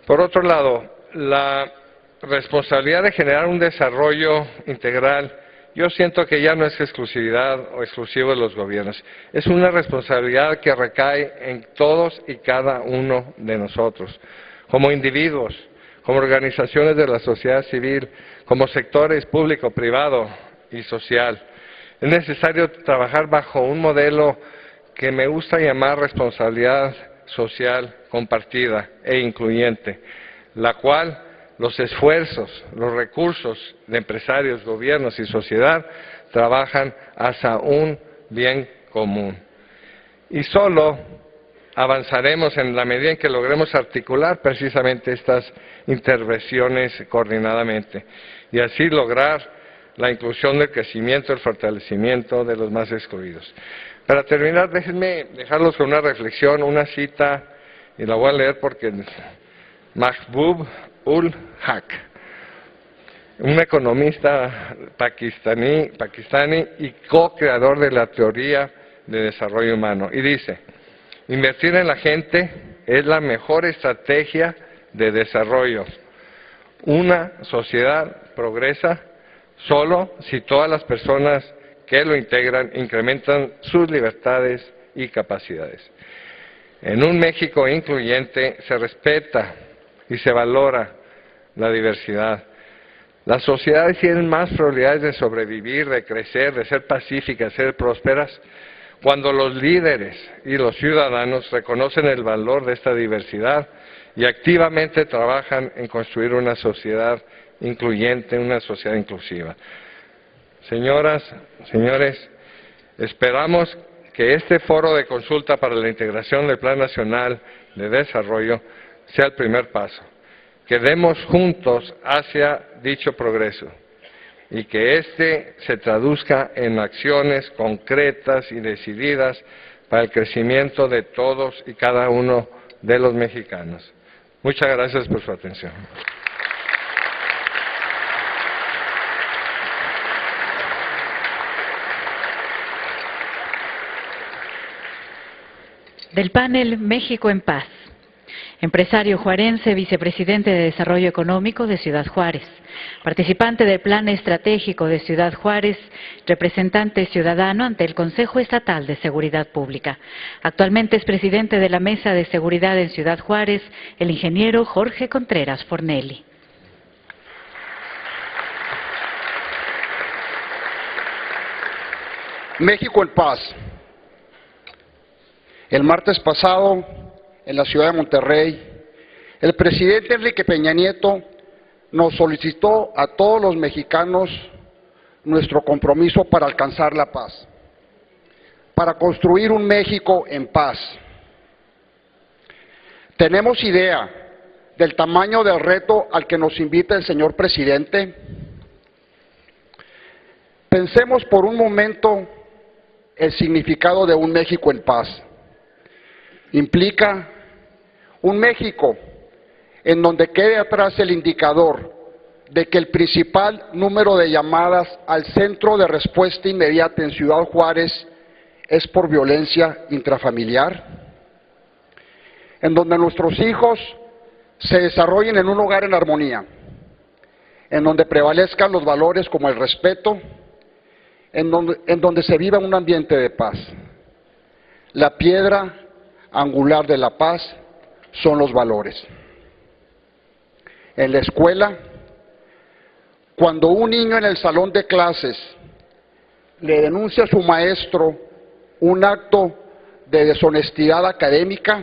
Por otro lado, la responsabilidad de generar un desarrollo integral, yo siento que ya no es exclusividad o exclusivo de los gobiernos. Es una responsabilidad que recae en todos y cada uno de nosotros, como individuos, como organizaciones de la sociedad civil, como sectores público, privado y social. Es necesario trabajar bajo un modelo que me gusta llamar responsabilidad social compartida e incluyente, la cual los esfuerzos, los recursos de empresarios, gobiernos y sociedad trabajan hacia un bien común. Y solo avanzaremos en la medida en que logremos articular precisamente estas intervenciones coordinadamente y así lograr la inclusión, del crecimiento, el fortalecimiento de los más excluidos. Para terminar, déjenme dejarlos con una reflexión, una cita, y la voy a leer porque Mahbub ul Haq, un economista pakistaní y co-creador de la teoría de desarrollo humano, y dice: invertir en la gente es la mejor estrategia de desarrollo. Una sociedad progresa solo si todas las personas que lo integran incrementan sus libertades y capacidades. En un México incluyente se respeta y se valora la diversidad. Las sociedades tienen más probabilidades de sobrevivir, de crecer, de ser pacíficas, de ser prósperas, cuando los líderes y los ciudadanos reconocen el valor de esta diversidad y activamente trabajan en construir una sociedad incluyente, una sociedad inclusiva. Señoras, señores, esperamos que este foro de consulta para la integración del Plan Nacional de Desarrollo sea el primer paso, que demos juntos hacia dicho progreso y que éste se traduzca en acciones concretas y decididas para el crecimiento de todos y cada uno de los mexicanos. Muchas gracias por su atención. Del panel México en Paz, empresario juarense, vicepresidente de Desarrollo Económico de Ciudad Juárez, participante del Plan Estratégico de Ciudad Juárez, representante ciudadano ante el Consejo Estatal de Seguridad Pública. Actualmente es presidente de la Mesa de Seguridad en Ciudad Juárez, el ingeniero Jorge Contreras Fornelli. México en paz. El martes pasado, en la ciudad de Monterrey, el presidente Enrique Peña Nieto nos solicitó a todos los mexicanos nuestro compromiso para alcanzar la paz, para construir un México en paz. ¿Tenemos idea del tamaño del reto al que nos invita el señor presidente? Pensemos por un momento el significado de un México en paz. Implica un México en donde quede atrás el indicador de que el principal número de llamadas al centro de respuesta inmediata en Ciudad Juárez es por violencia intrafamiliar, en donde nuestros hijos se desarrollen en un hogar en armonía, en donde prevalezcan los valores como el respeto, en donde se viva un ambiente de paz. La piedra angular de la paz son los valores. En la escuela, cuando un niño en el salón de clases le denuncia a su maestro un acto de deshonestidad académica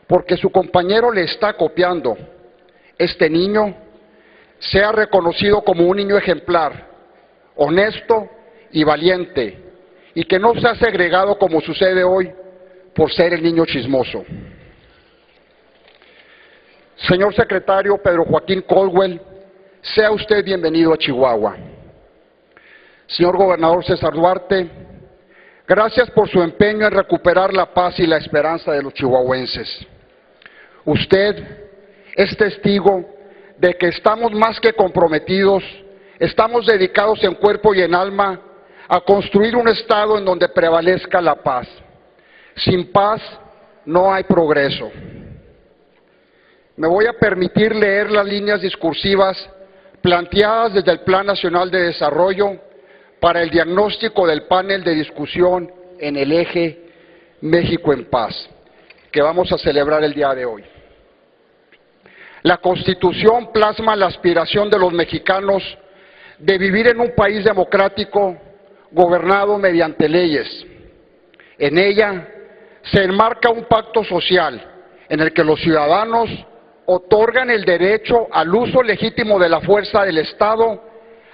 porque su compañero le está copiando, este niño sea reconocido como un niño ejemplar, honesto y valiente, y que no sea segregado como sucede hoy por ser el niño chismoso. Señor secretario Pedro Joaquín Caldwell, sea usted bienvenido a Chihuahua. Señor gobernador César Duarte, gracias por su empeño en recuperar la paz y la esperanza de los chihuahuenses. Usted es testigo de que estamos más que comprometidos, estamos dedicados en cuerpo y en alma a construir un estado en donde prevalezca la paz. Sin paz no hay progreso. Me voy a permitir leer las líneas discursivas planteadas desde el Plan Nacional de Desarrollo para el diagnóstico del panel de discusión en el eje México en Paz, que vamos a celebrar el día de hoy. La Constitución plasma la aspiración de los mexicanos de vivir en un país democrático gobernado mediante leyes. En ella se enmarca un pacto social en el que los ciudadanos otorgan el derecho al uso legítimo de la fuerza del Estado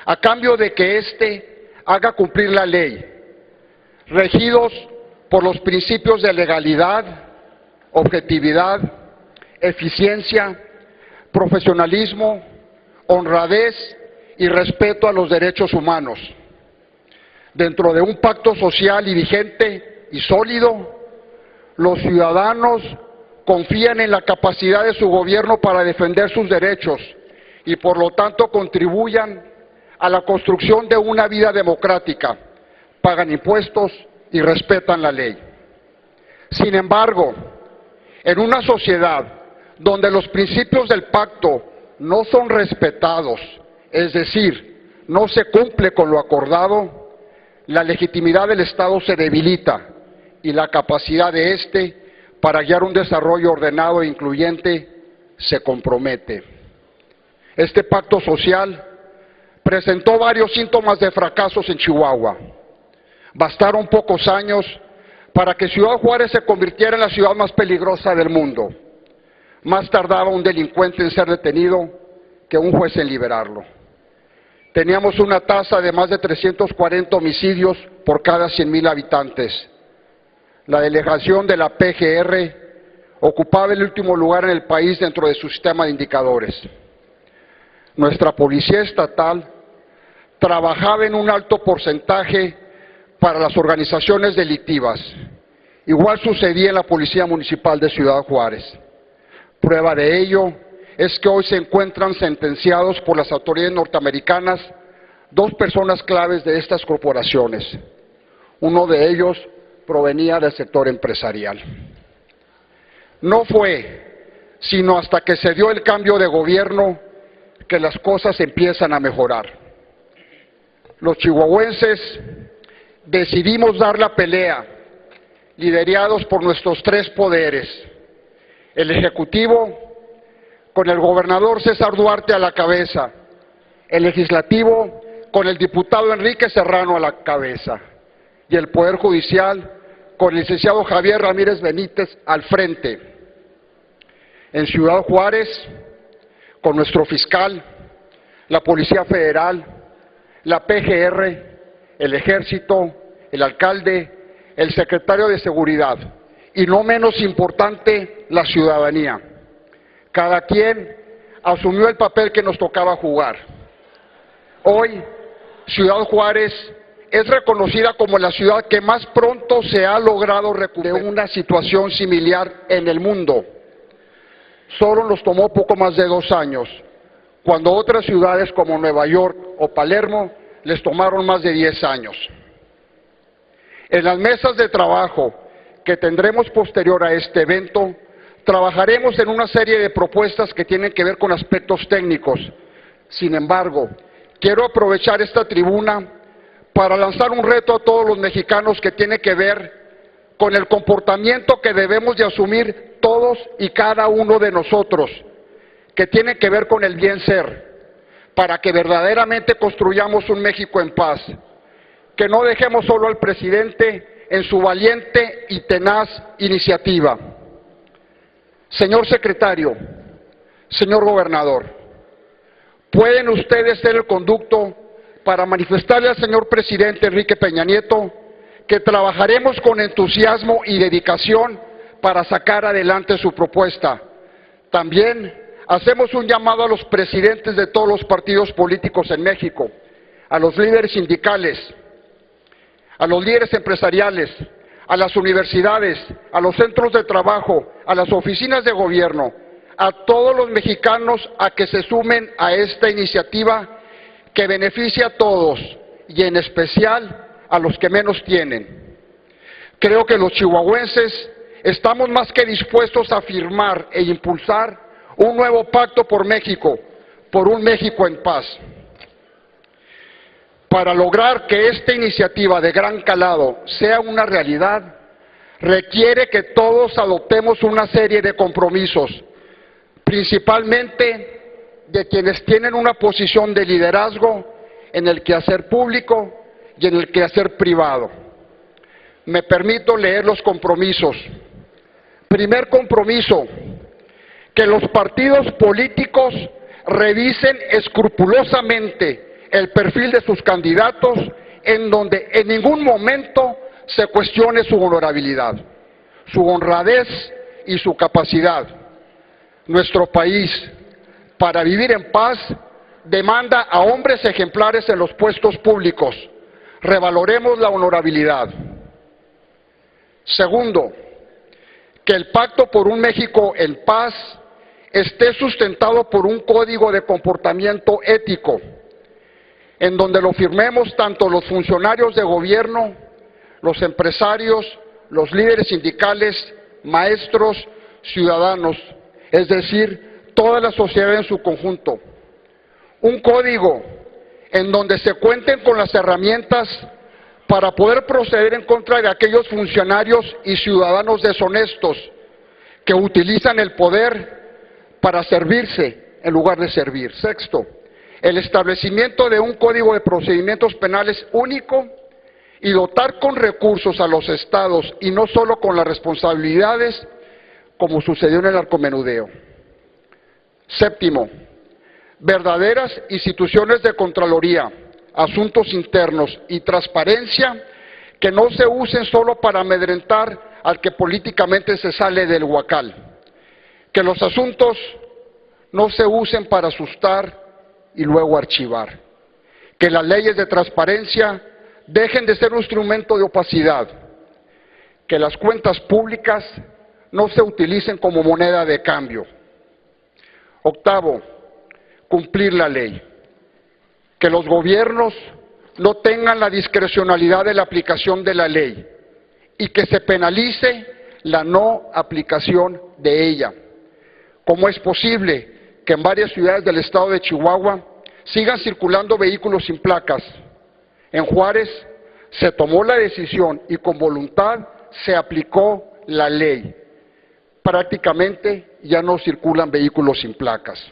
a cambio de que éste haga cumplir la ley, regidos por los principios de legalidad, objetividad, eficiencia, profesionalismo, honradez y respeto a los derechos humanos. Dentro de un pacto social y vigente y sólido, los ciudadanos confían en la capacidad de su gobierno para defender sus derechos y por lo tanto contribuyan a la construcción de una vida democrática, pagan impuestos y respetan la ley. Sin embargo, en una sociedad donde los principios del pacto no son respetados, es decir, no se cumple con lo acordado, la legitimidad del Estado se debilita y la capacidad de éste para guiar un desarrollo ordenado e incluyente se compromete. Este pacto social presentó varios síntomas de fracasos en Chihuahua. Bastaron pocos años para que Ciudad Juárez se convirtiera en la ciudad más peligrosa del mundo. Más tardaba un delincuente en ser detenido que un juez en liberarlo. Teníamos una tasa de más de 340 homicidios por cada 100,000 habitantes. La delegación de la PGR ocupaba el último lugar en el país dentro de su sistema de indicadores. Nuestra policía estatal trabajaba en un alto porcentaje para las organizaciones delictivas. Igual sucedía en la Policía Municipal de Ciudad Juárez. Prueba de ello es que hoy se encuentran sentenciados por las autoridades norteamericanas 2 personas claves de estas corporaciones. Uno de ellos provenía del sector empresarial. No fue sino hasta que se dio el cambio de gobierno que las cosas empiezan a mejorar. Los chihuahuenses decidimos dar la pelea, liderados por nuestros 3 poderes, el Ejecutivo, con el gobernador César Duarte a la cabeza, el Legislativo, con el diputado Enrique Serrano a la cabeza, y el Poder Judicial con el licenciado Javier Ramírez Benítez al frente. En Ciudad Juárez, con nuestro fiscal, la Policía Federal, la PGR, el Ejército, el alcalde, el secretario de Seguridad y no menos importante, la ciudadanía. Cada quien asumió el papel que nos tocaba jugar. Hoy, Ciudad Juárez es reconocida como la ciudad que más pronto se ha logrado recuperar de una situación similar en el mundo. Solo nos tomó poco más de 2 años, cuando otras ciudades como Nueva York o Palermo les tomaron más de 10 años. En las mesas de trabajo que tendremos posterior a este evento, trabajaremos en una serie de propuestas que tienen que ver con aspectos técnicos. Sin embargo, quiero aprovechar esta tribuna para lanzar un reto a todos los mexicanos que tiene que ver con el comportamiento que debemos de asumir todos y cada uno de nosotros, que tiene que ver con el bien ser, para que verdaderamente construyamos un México en paz, que no dejemos solo al presidente en su valiente y tenaz iniciativa. Señor secretario, señor gobernador, ¿pueden ustedes ser el conducto para manifestarle al señor presidente Enrique Peña Nieto que trabajaremos con entusiasmo y dedicación para sacar adelante su propuesta? También hacemos un llamado a los presidentes de todos los partidos políticos en México, a los líderes sindicales, a los líderes empresariales, a las universidades, a los centros de trabajo, a las oficinas de gobierno, a todos los mexicanos a que se sumen a esta iniciativa que beneficia a todos y en especial a los que menos tienen. Creo que los chihuahuenses estamos más que dispuestos a firmar e impulsar un nuevo pacto por México, por un México en paz. Para lograr que esta iniciativa de gran calado sea una realidad, requiere que todos adoptemos una serie de compromisos, principalmente de quienes tienen una posición de liderazgo en el quehacer público y en el quehacer privado. Me permito leer los compromisos. Primer compromiso, que los partidos políticos revisen escrupulosamente el perfil de sus candidatos, en donde en ningún momento se cuestione su honorabilidad, su honradez y su capacidad. Nuestro país, para vivir en paz, demanda a hombres ejemplares en los puestos públicos. Revaloremos la honorabilidad. Segundo, que el Pacto por un México en Paz esté sustentado por un código de comportamiento ético, en donde lo firmemos tanto los funcionarios de gobierno, los empresarios, los líderes sindicales, maestros, ciudadanos, es decir, toda la sociedad en su conjunto. Un código en donde se cuenten con las herramientas para poder proceder en contra de aquellos funcionarios y ciudadanos deshonestos que utilizan el poder para servirse en lugar de servir. Sexto, el establecimiento de un código de procedimientos penales único y dotar con recursos a los estados y no solo con las responsabilidades como sucedió en el narcomenudeo. Séptimo, verdaderas instituciones de Contraloría, asuntos internos y transparencia que no se usen solo para amedrentar al que políticamente se sale del huacal. Que los asuntos no se usen para asustar y luego archivar. Que las leyes de transparencia dejen de ser un instrumento de opacidad. Que las cuentas públicas no se utilicen como moneda de cambio. Octavo, cumplir la ley. Que los gobiernos no tengan la discrecionalidad de la aplicación de la ley y que se penalice la no aplicación de ella. ¿Cómo es posible que en varias ciudades del estado de Chihuahua sigan circulando vehículos sin placas? En Juárez se tomó la decisión y con voluntad se aplicó la ley. Prácticamente ya no circulan vehículos sin placas.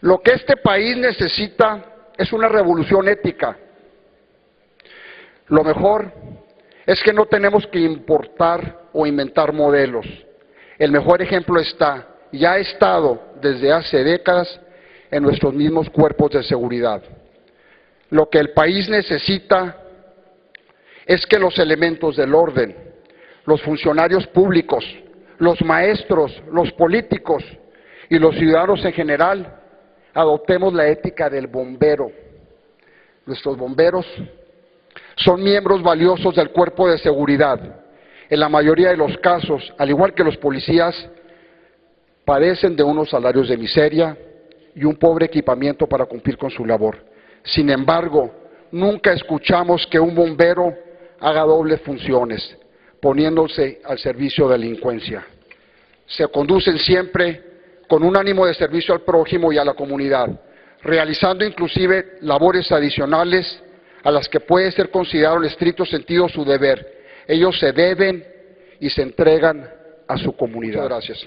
Lo que este país necesita es una revolución ética. Lo mejor es que no tenemos que importar o inventar modelos. El mejor ejemplo ya ha estado desde hace décadas en nuestros mismos cuerpos de seguridad. Lo que el país necesita es que los elementos del orden, los funcionarios públicos, los maestros, los políticos y los ciudadanos en general adoptemos la ética del bombero. Nuestros bomberos son miembros valiosos del cuerpo de seguridad. En la mayoría de los casos, al igual que los policías, padecen de unos salarios de miseria y un pobre equipamiento para cumplir con su labor. Sin embargo, nunca escuchamos que un bombero haga dobles funciones, poniéndose al servicio de la delincuencia. Se conducen siempre con un ánimo de servicio al prójimo y a la comunidad, realizando inclusive labores adicionales a las que puede ser considerado en estricto sentido su deber. Ellos se deben y se entregan a su comunidad. Muchas gracias.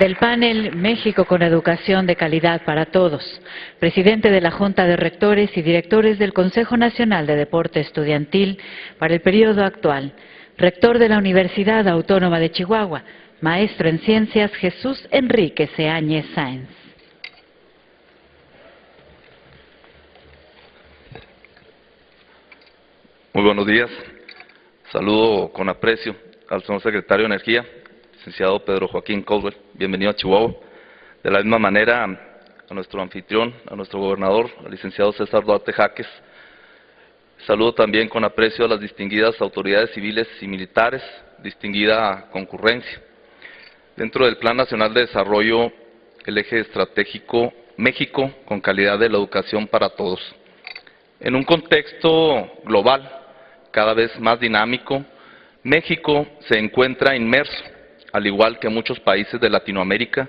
Del panel México con Educación de Calidad para Todos, presidente de la Junta de Rectores y directores del Consejo Nacional de Deporte Estudiantil para el periodo actual, rector de la Universidad Autónoma de Chihuahua, maestro en Ciencias Jesús Enrique Seáñez Sáenz. Muy buenos días. Saludo con aprecio al señor secretario de Energía, licenciado Pedro Joaquín Caldwell. Bienvenido a Chihuahua. De la misma manera, a nuestro anfitrión, a nuestro gobernador, al licenciado César Duarte Jaques. Saludo también con aprecio a las distinguidas autoridades civiles y militares, distinguida concurrencia. Dentro del Plan Nacional de Desarrollo, el eje estratégico México con calidad de la educación para todos. En un contexto global, cada vez más dinámico, México se encuentra inmerso, al igual que muchos países de Latinoamérica,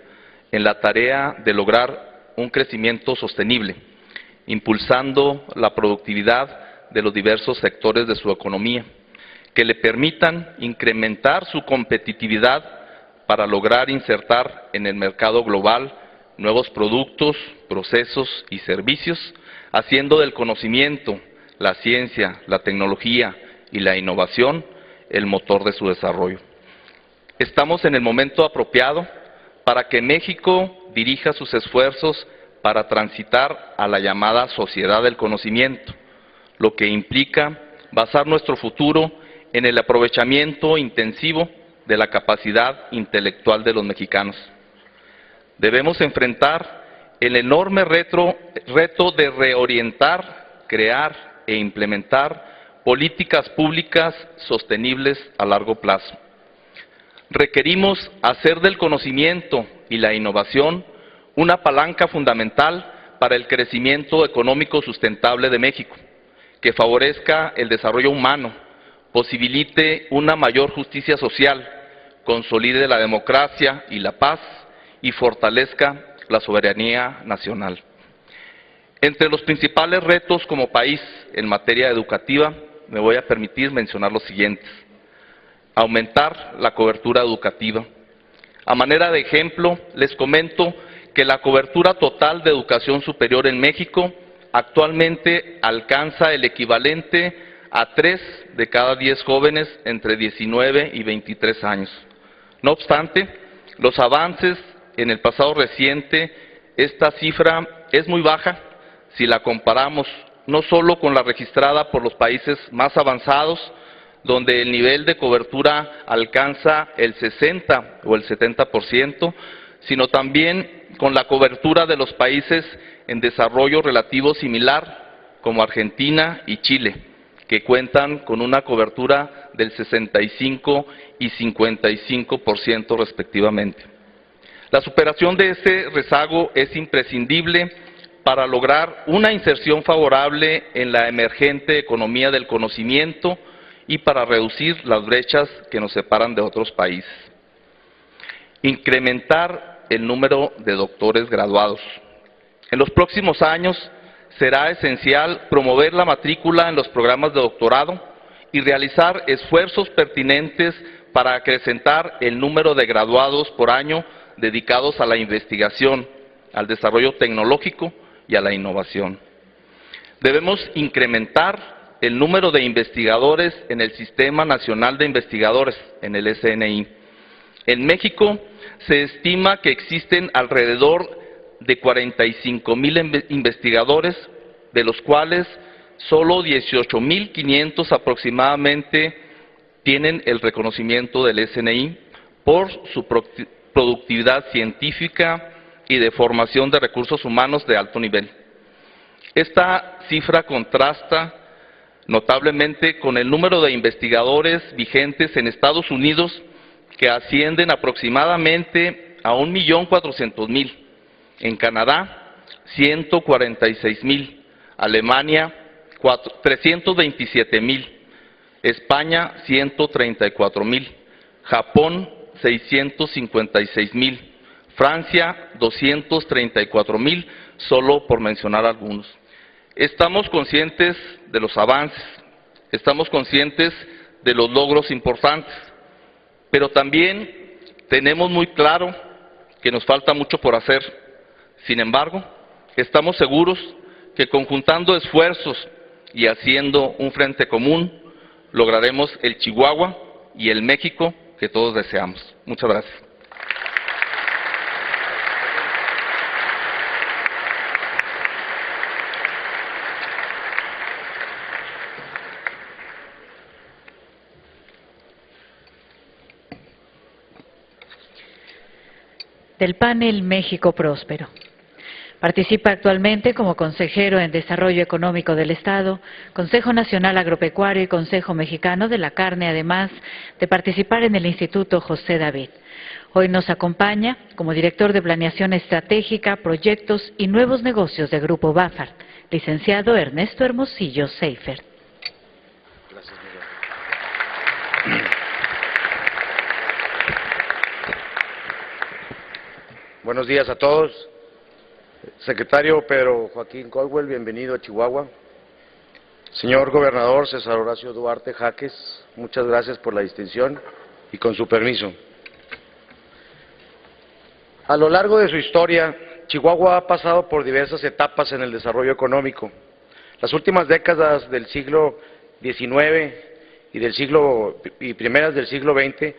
en la tarea de lograr un crecimiento sostenible, impulsando la productividad de los diversos sectores de su economía, que le permitan incrementar su competitividad para lograr insertar en el mercado global nuevos productos, procesos y servicios, haciendo del conocimiento, la ciencia, la tecnología y la innovación el motor de su desarrollo. Estamos en el momento apropiado para que México dirija sus esfuerzos para transitar a la llamada sociedad del conocimiento, lo que implica basar nuestro futuro en el aprovechamiento intensivo de la capacidad intelectual de los mexicanos. Debemos enfrentar el enorme reto de reorientar, crear e implementar políticas públicas sostenibles a largo plazo. Requerimos hacer del conocimiento y la innovación una palanca fundamental para el crecimiento económico sustentable de México, que favorezca el desarrollo humano, posibilite una mayor justicia social, consolide la democracia y la paz y fortalezca la soberanía nacional. Entre los principales retos como país en materia educativa, me voy a permitir mencionar los siguientes. Aumentar la cobertura educativa. A manera de ejemplo, les comento que la cobertura total de educación superior en México actualmente alcanza el equivalente a 3 de cada 10 jóvenes entre 19 y 23 años. No obstante, los avances en el pasado reciente, esta cifra es muy baja si la comparamos no solo con la registrada por los países más avanzados, donde el nivel de cobertura alcanza el 60 o el 70%, sino también con la cobertura de los países en desarrollo relativo similar, como Argentina y Chile, que cuentan con una cobertura del 65 y 55% respectivamente. La superación de este rezago es imprescindible para lograr una inserción favorable en la emergente economía del conocimiento y para reducir las brechas que nos separan de otros países. Incrementar el número de doctores graduados. En los próximos años será esencial promover la matrícula en los programas de doctorado y realizar esfuerzos pertinentes para acrecentar el número de graduados por año dedicados a la investigación, al desarrollo tecnológico y a la innovación. Debemos incrementar el número de investigadores en el Sistema Nacional de Investigadores, en el SNI. En México se estima que existen alrededor de 45,000 investigadores, de los cuales solo 18,500 aproximadamente tienen el reconocimiento del SNI por su productividad científica y de formación de recursos humanos de alto nivel. Esta cifra contrasta notablemente con el número de investigadores vigentes en Estados Unidos, que ascienden aproximadamente a 1,400,000, en Canadá 146,000, Alemania 327,000, España 134,000, Japón 656,000, Francia 234,000, solo por mencionar algunos. Estamos conscientes de los avances, estamos conscientes de los logros importantes, pero también tenemos muy claro que nos falta mucho por hacer. Sin embargo, estamos seguros que conjuntando esfuerzos y haciendo un frente común, lograremos el Chihuahua y el México que todos deseamos. Muchas gracias. Del panel México Próspero. Participa actualmente como consejero en Desarrollo Económico del Estado, Consejo Nacional Agropecuario y Consejo Mexicano de la Carne, además de participar en el Instituto José David. Hoy nos acompaña como director de Planeación Estratégica, Proyectos y Nuevos Negocios de Grupo BAFART, licenciado Ernesto Hermosillo Seifert. Gracias, Miguel. Buenos días a todos. Secretario Pedro Joaquín Caldwell, bienvenido a Chihuahua. Señor Gobernador César Horacio Duarte Jáquez, muchas gracias por la distinción y con su permiso. A lo largo de su historia, Chihuahua ha pasado por diversas etapas en el desarrollo económico. Las últimas décadas del siglo XIX y primeras del siglo XX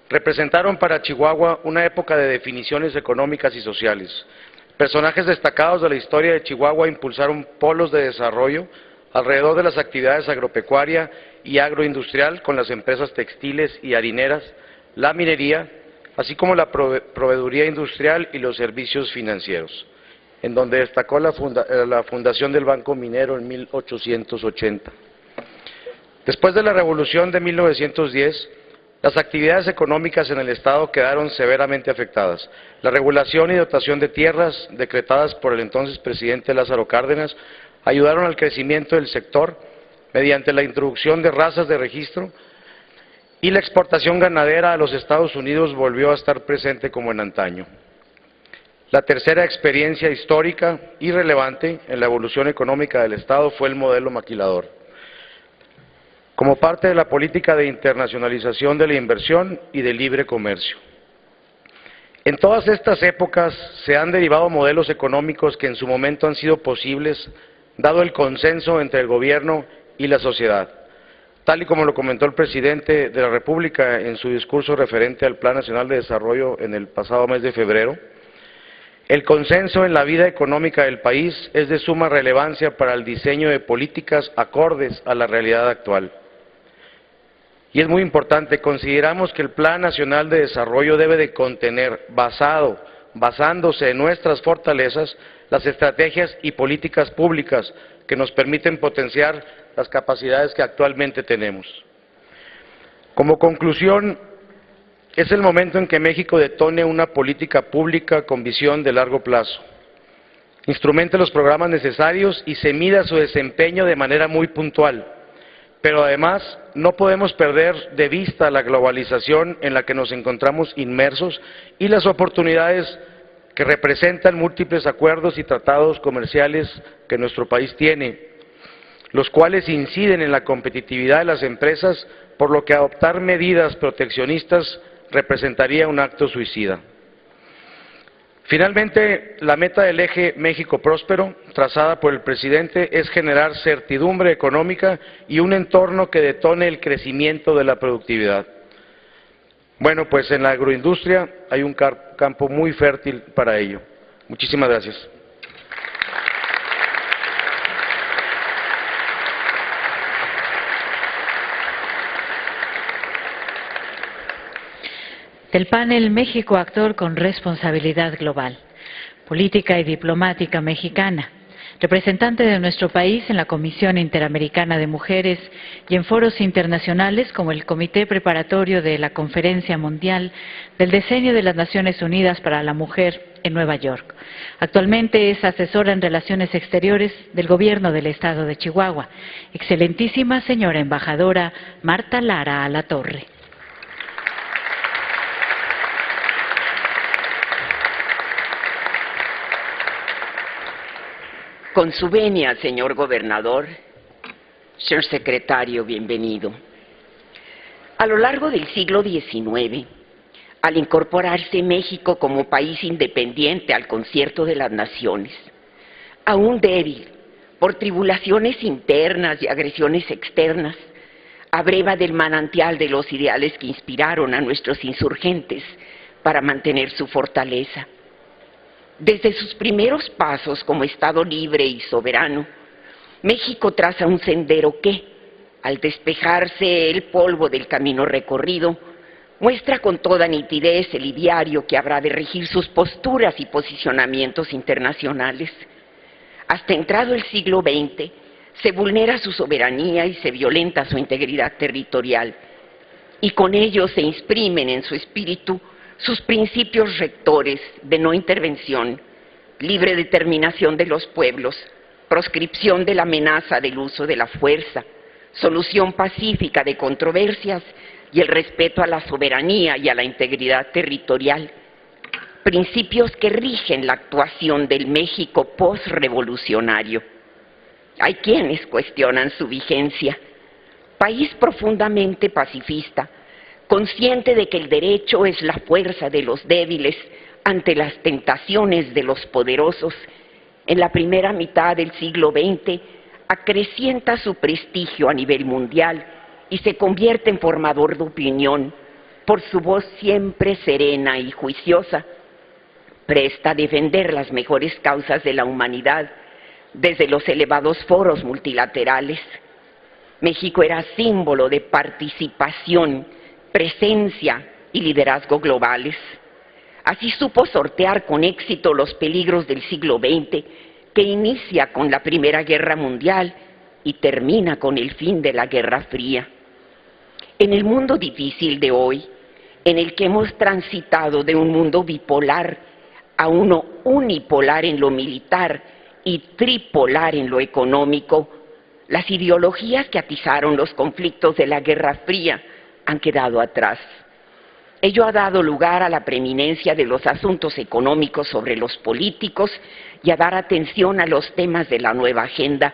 representaron para Chihuahua una época de definiciones económicas y sociales. Personajes destacados de la historia de Chihuahua impulsaron polos de desarrollo alrededor de las actividades agropecuaria y agroindustrial con las empresas textiles y harineras, la minería, así como la proveeduría industrial y los servicios financieros, en donde destacó la fundación del Banco Minero en 1880. Después de la Revolución de 1910, las actividades económicas en el Estado quedaron severamente afectadas. La regulación y dotación de tierras decretadas por el entonces presidente Lázaro Cárdenas ayudaron al crecimiento del sector mediante la introducción de razas de registro, y la exportación ganadera a los Estados Unidos volvió a estar presente como en antaño. La tercera experiencia histórica y relevante en la evolución económica del Estado fue el modelo maquilador, como parte de la política de internacionalización de la inversión y de libre comercio. En todas estas épocas se han derivado modelos económicos que en su momento han sido posibles, dado el consenso entre el gobierno y la sociedad. Tal y como lo comentó el presidente de la República en su discurso referente al Plan Nacional de Desarrollo en el pasado mes de febrero, el consenso en la vida económica del país es de suma relevancia para el diseño de políticas acordes a la realidad actual. Y es muy importante, consideramos que el Plan Nacional de Desarrollo debe de contener, basándose en nuestras fortalezas, las estrategias y políticas públicas que nos permiten potenciar las capacidades que actualmente tenemos. Como conclusión, es el momento en que México detone una política pública con visión de largo plazo, instrumente los programas necesarios y se mida su desempeño de manera muy puntual. Pero además no podemos perder de vista la globalización en la que nos encontramos inmersos y las oportunidades que representan múltiples acuerdos y tratados comerciales que nuestro país tiene, los cuales inciden en la competitividad de las empresas, por lo que adoptar medidas proteccionistas representaría un acto suicida. Finalmente, la meta del eje México Próspero, trazada por el presidente, es generar certidumbre económica y un entorno que detone el crecimiento de la productividad. Bueno, pues en la agroindustria hay un campo muy fértil para ello. Muchísimas gracias. Del panel México Actor con Responsabilidad Global, Política y Diplomática Mexicana, representante de nuestro país en la Comisión Interamericana de Mujeres y en foros internacionales como el Comité Preparatorio de la Conferencia Mundial del Diseño de las Naciones Unidas para la Mujer en Nueva York. Actualmente es asesora en Relaciones Exteriores del Gobierno del Estado de Chihuahua. Excelentísima señora embajadora Marta Lara Alatorre. Con su venia, señor gobernador, señor secretario, bienvenido. A lo largo del siglo XIX, al incorporarse México como país independiente al concierto de las naciones, aún débil por tribulaciones internas y agresiones externas, a breva del manantial de los ideales que inspiraron a nuestros insurgentes para mantener su fortaleza. Desde sus primeros pasos como Estado libre y soberano, México traza un sendero que, al despejarse el polvo del camino recorrido, muestra con toda nitidez el ideario que habrá de regir sus posturas y posicionamientos internacionales. Hasta entrado el siglo XX, se vulnera su soberanía y se violenta su integridad territorial, y con ello se imprimen en su espíritu sus principios rectores de no intervención, libre determinación de los pueblos, proscripción de la amenaza del uso de la fuerza, solución pacífica de controversias y el respeto a la soberanía y a la integridad territorial, principios que rigen la actuación del México posrevolucionario. Hay quienes cuestionan su vigencia. País profundamente pacifista, consciente de que el derecho es la fuerza de los débiles ante las tentaciones de los poderosos, en la primera mitad del siglo XX acrecienta su prestigio a nivel mundial y se convierte en formador de opinión por su voz siempre serena y juiciosa, presta a defender las mejores causas de la humanidad desde los elevados foros multilaterales. México era símbolo de participación, presencia y liderazgo globales. Así supo sortear con éxito los peligros del siglo XX, que inicia con la Primera Guerra Mundial y termina con el fin de la Guerra Fría. En el mundo difícil de hoy, en el que hemos transitado de un mundo bipolar a uno unipolar en lo militar y tripolar en lo económico, las ideologías que atizaron los conflictos de la Guerra Fría han quedado atrás. Ello ha dado lugar a la preeminencia de los asuntos económicos sobre los políticos y a dar atención a los temas de la nueva agenda,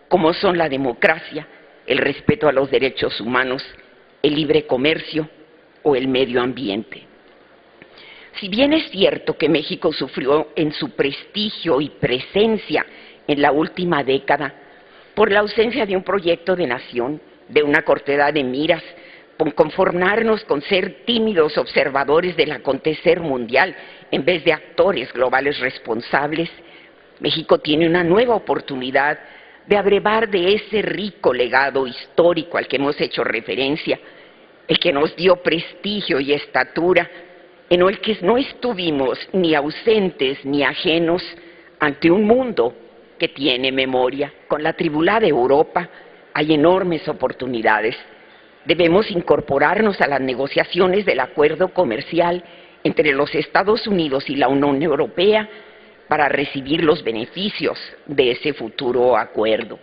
como son la democracia, el respeto a los derechos humanos, el libre comercio o el medio ambiente. Si bien es cierto que México sufrió en su prestigio y presencia en la última década por la ausencia de un proyecto de nación, de una cortedad de miras, por conformarnos con ser tímidos observadores del acontecer mundial en vez de actores globales responsables, México tiene una nueva oportunidad de abrevar de ese rico legado histórico al que hemos hecho referencia, el que nos dio prestigio y estatura, en el que no estuvimos ni ausentes ni ajenos ante un mundo que tiene memoria. Con la tribulada Europa hay enormes oportunidades. Debemos incorporarnos a las negociaciones del acuerdo comercial entre los Estados Unidos y la Unión Europea para recibir los beneficios de ese futuro acuerdo.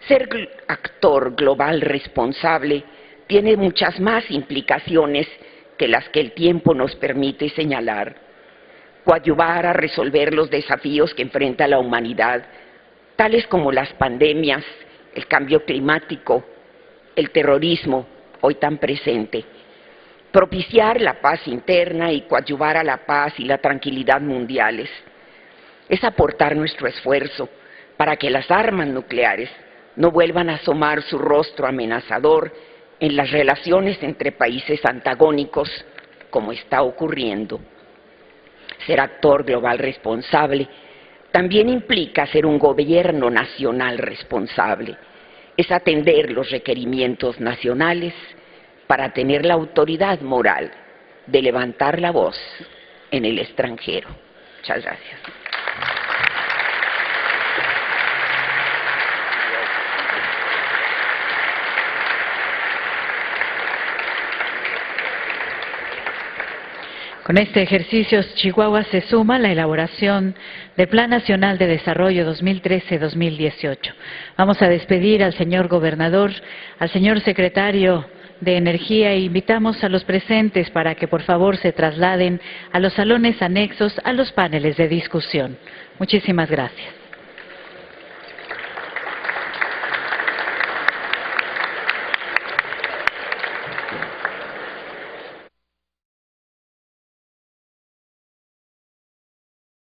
Ser actor global responsable tiene muchas más implicaciones que las que el tiempo nos permite señalar. Coadyuvar a resolver los desafíos que enfrenta la humanidad, tales como las pandemias, el cambio climático, el terrorismo, hoy tan presente. Propiciar la paz interna y coadyuvar a la paz y la tranquilidad mundiales. Es aportar nuestro esfuerzo para que las armas nucleares no vuelvan a asomar su rostro amenazador en las relaciones entre países antagónicos, como está ocurriendo. Ser actor global responsable también implica ser un gobierno nacional responsable. Es atender los requerimientos nacionales para tener la autoridad moral de levantar la voz en el extranjero. Muchas gracias. Con este ejercicio, Chihuahua se suma a la elaboración del Plan Nacional de Desarrollo 2013-2018. Vamos a despedir al señor gobernador, al señor secretario de Energía e invitamos a los presentes para que por favor se trasladen a los salones anexos a los paneles de discusión. Muchísimas gracias.